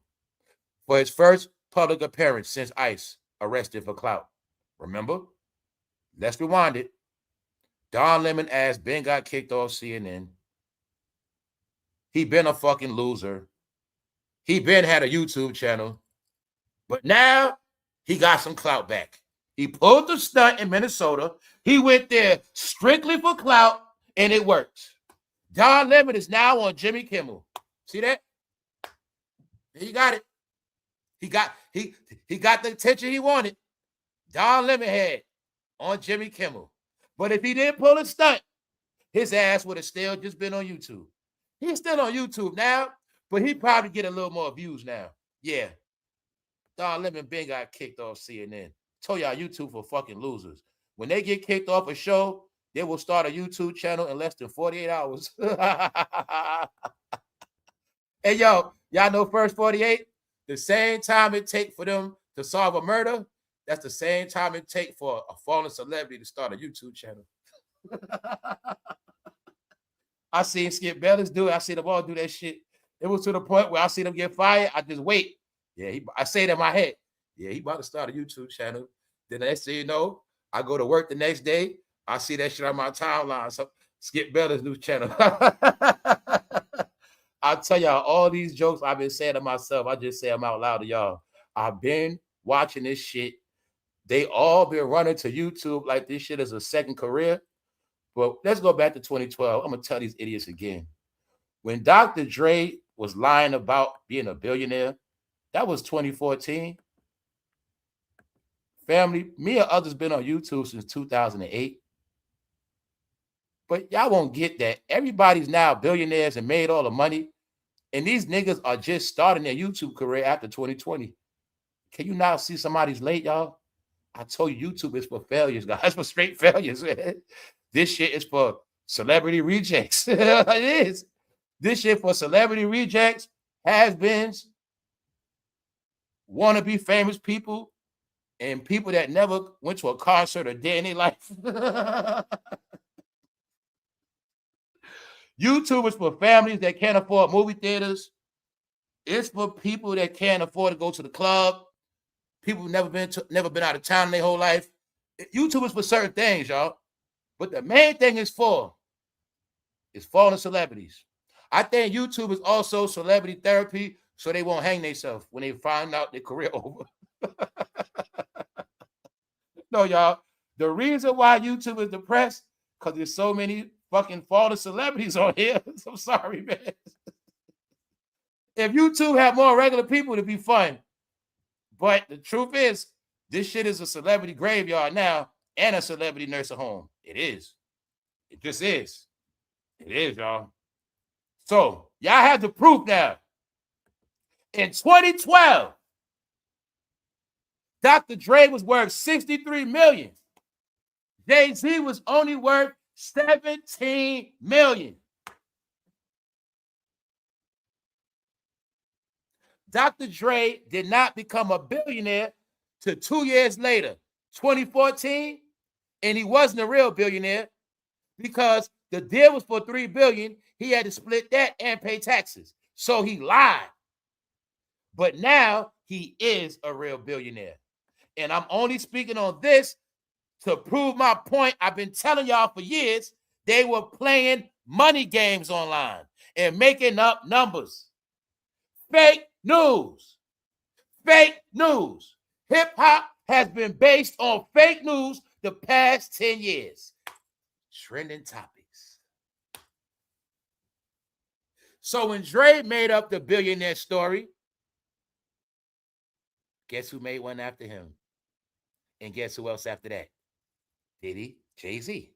for his first public appearance since ICE arrested for clout. Remember? Let's rewind it. Don Lemon asked Ben got kicked off CNN. He been a fucking loser. He been had a YouTube channel. But now he got some clout back. He pulled the stunt in Minnesota. He went there strictly for clout, and it worked. Don Lemon is now on Jimmy Kimmel. See that? He got it. He got the attention he wanted. Don Lemon had on Jimmy Kimmel. But if he didn't pull a stunt, his ass would have still just been on YouTube. He's still on YouTube now, but he probably get a little more views now. Yeah. Don Lemon Ben got kicked off CNN. Told y'all YouTube for fucking losers. When they get kicked off a show, they will start a YouTube channel in less than 48 hours. Hey, y'all know First 48? The same time it take for them to solve a murder, that's the same time it take for a fallen celebrity to start a YouTube channel. I seen Skip Bayless do it. I see them all do that shit. It was to the point where I see them get fired. I just wait. Yeah, I say it in my head. Yeah, he about to start a YouTube channel. Then next thing you know, I go to work the next day. I see that shit on my timeline. So Skip Baylor's new channel. I'll tell y'all all these jokes I've been saying to myself. I just say them out loud to y'all. I've been watching this shit. They all been running to YouTube like this shit is a second career. But let's go back to 2012. I'm going to tell these idiots again. When Dr. Dre was lying about being a billionaire, that was 2014. Family, me and others been on YouTube since 2008. But y'all won't get that. Everybody's now billionaires and made all the money. And these niggas are just starting their YouTube career after 2020. Can you now see somebody's late, y'all? I told you YouTube is for failures, guys. It's for straight failures. This shit is for celebrity rejects. It is. This shit for celebrity rejects, has-beens, wannabe famous people, and people that never went to a concert a day in their life. YouTube is for families that can't afford movie theaters. It's for people that can't afford to go to the club. People who've never been out of town in their whole life. YouTube is for certain things, y'all. But the main thing is falling celebrities. I think YouTube is also celebrity therapy, so they won't hang themselves when they find out their career over. No, y'all. The reason why YouTube is depressed, because there's so many fucking fallen celebrities on here. I'm sorry, man. If YouTube had more regular people, it'd be fun. But the truth is, this shit is a celebrity graveyard now and a celebrity nursing home. It is. It just is. It is, y'all. So, y'all have the proof now. In 2012, Dr. Dre was worth $63 million. Jay-Z was only worth $17 million. Dr. Dre did not become a billionaire till 2 years later, 2014, and he wasn't a real billionaire because the deal was for $3 billion. He had to split that and pay taxes. So he lied. But now he is a real billionaire. And I'm only speaking on this to prove my point. I've been telling y'all for years, they were playing money games online and making up numbers. Fake news. Fake news. Hip-hop has been based on fake news the past 10 years. Trending topics. So when Dre made up the billionaire story, guess who made one after him? And guess who else after that? Diddy, Jay-Z.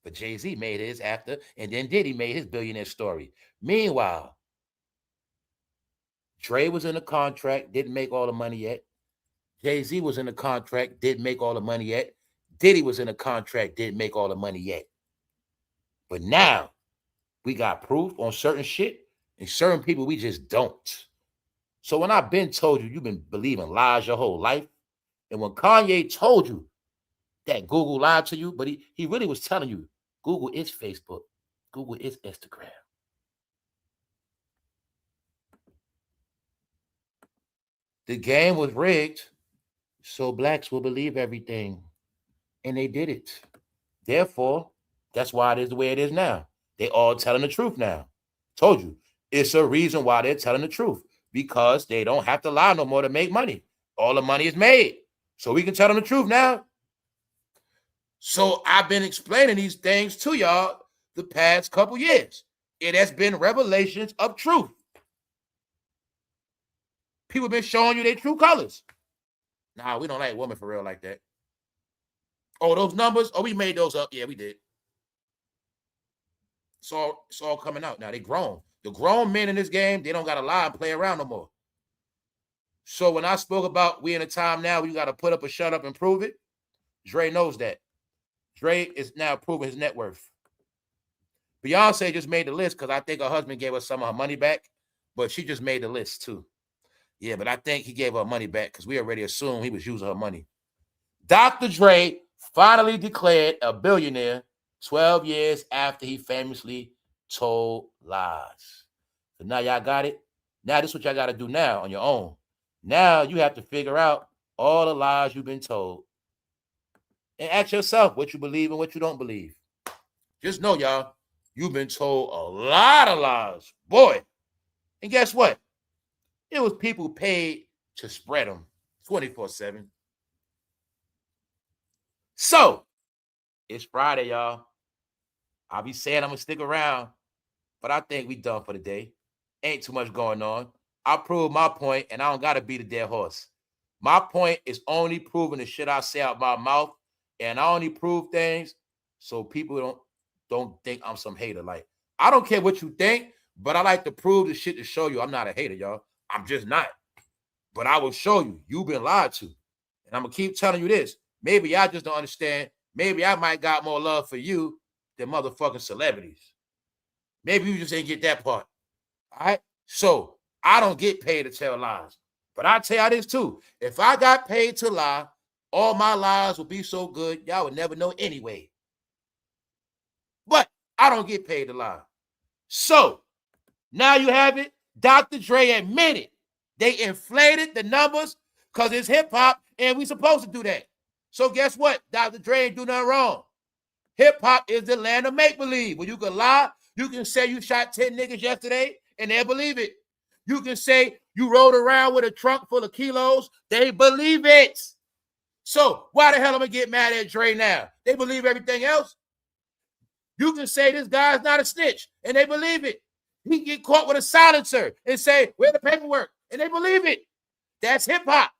But Jay-Z made his after, and then Diddy made his billionaire story. Meanwhile, Dre was in a contract, didn't make all the money yet. Jay-Z was in a contract, didn't make all the money yet. Diddy was in a contract, didn't make all the money yet. But now, we got proof on certain shit, and certain people we just don't. So when I've been told you, you've been believing lies your whole life, and when Kanye told you that Google lied to you, but he really was telling you, Google is Facebook, Google is Instagram. The game was rigged, so blacks will believe everything. And they did it. Therefore, that's why it is the way it is now. They all telling the truth now. Told you. It's a reason why they're telling the truth. Because they don't have to lie no more to make money. All the money is made. So we can tell them the truth now. So I've been explaining these things to y'all the past couple years. It has been revelations of truth. People been showing you their true colors. Nah, we don't like women for real like that. Oh, those numbers? Oh, we made those up. Yeah, we did. It's all coming out now. They grown. The grown men in this game, they don't got to lie and play around no more. So when I spoke about we in a time now where you got to put up or shut up and prove it, Dre knows that. Dre is now proving his net worth. Beyonce just made the list because I think her husband gave her some of her money back, but she just made the list too. Yeah, but I think he gave her money back because we already assumed he was using her money. Dr. Dre finally declared a billionaire 12 years after he famously told lies. So now y'all got it. Now this is what y'all got to do now on your own. Now you have to figure out all the lies you've been told and ask yourself what you believe and what you don't believe. Just know, y'all, You've been told a lot of lies, boy. And guess what? It was people paid to spread them 24/7. So, it's Friday, y'all. I'll be saying I'm going to stick around, but I think we done for the day. Ain't too much going on. I proved my point, and I don't got to beat a dead horse. My point is only proving the shit I say out my mouth, and I only prove things so people don't think I'm some hater. Like, I don't care what you think, but I like to prove the shit to show you I'm not a hater, y'all. I'm just not. But I will show you you've been lied to. And I'm going to keep telling you this. Maybe y'all just don't understand. Maybe I might got more love for you than motherfucking celebrities. Maybe you just ain't get that part. All right? So, I don't get paid to tell lies. But I tell y'all this too. If I got paid to lie, all my lies would be so good, y'all would never know anyway. But I don't get paid to lie. So, now you have it. Dr. Dre admitted they inflated the numbers because it's hip-hop and we supposed to do that. So guess what? Dr. Dre ain't do nothing wrong. Hip-hop is the land of make-believe. Where you can lie, you can say you shot 10 niggas yesterday and they'll believe it. You can say you rode around with a trunk full of kilos. They believe it. So why the hell am I going to get mad at Dre now? They believe everything else. You can say this guy's not a snitch, and they believe it. He can get caught with a silencer and say, where's the paperwork? And they believe it. That's hip-hop.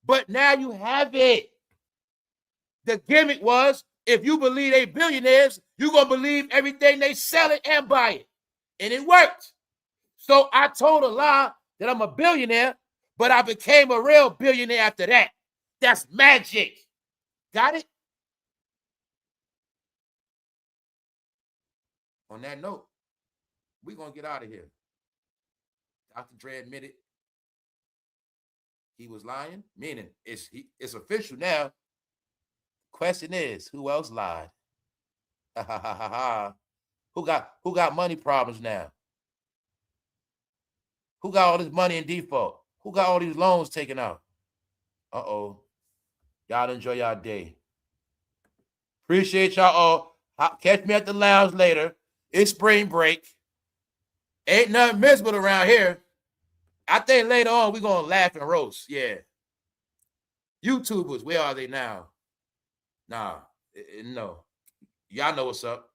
But now you have it. The gimmick was, if you believe they billionaires, you're going to believe everything they sell it and buy it. And it worked. So I told a lie that I'm a billionaire, but I became a real billionaire after that. That's magic. Got it? On that note, we're going to get out of here. Dr. Dre admitted he was lying, meaning it's official now. Question is, who else lied? Who got money problems now? Who got all this money in default? Who got all these loans taken out? Uh-oh. Y'all enjoy y'all day. Appreciate y'all all. Catch me at the lounge later. It's spring break. Ain't nothing miserable around here. I think later on we're going to laugh and roast. Yeah. YouTubers, where are they now? Nah, no. Y'all know what's up.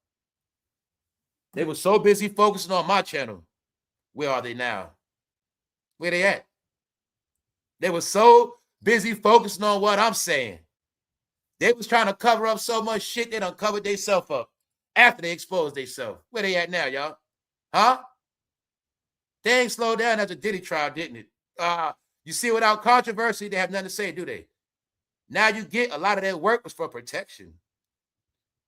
They were so busy focusing on my channel. Where are they now? Where they at? They were so busy focusing on what I'm saying. They was trying to cover up so much shit, they done covered themselves up after they exposed themselves. Where they at now, y'all? Huh? Things slowed down after Diddy trial, didn't it? You see, without controversy, they have nothing to say, do they? Now you get a lot of their work was for protection.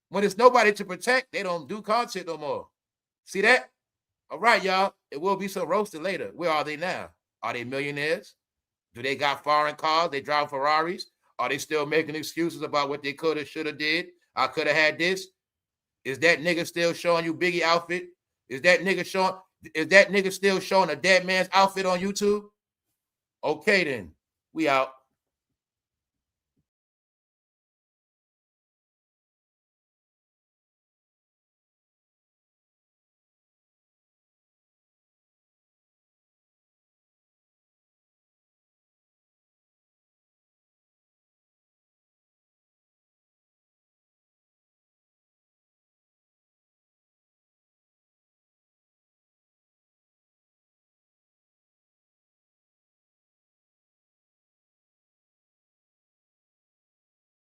When there's nobody to protect, they don't do content no more. See that? All right, y'all. It will be some roasted later. Where are they now? Are they millionaires? Do they got foreign cars? They drive Ferraris? Are they still making excuses about what they could have, should have did? I could have had this. Is that nigga still showing you Biggie outfit? Is that nigga still showing a dead man's outfit on YouTube? Okay, then. We out.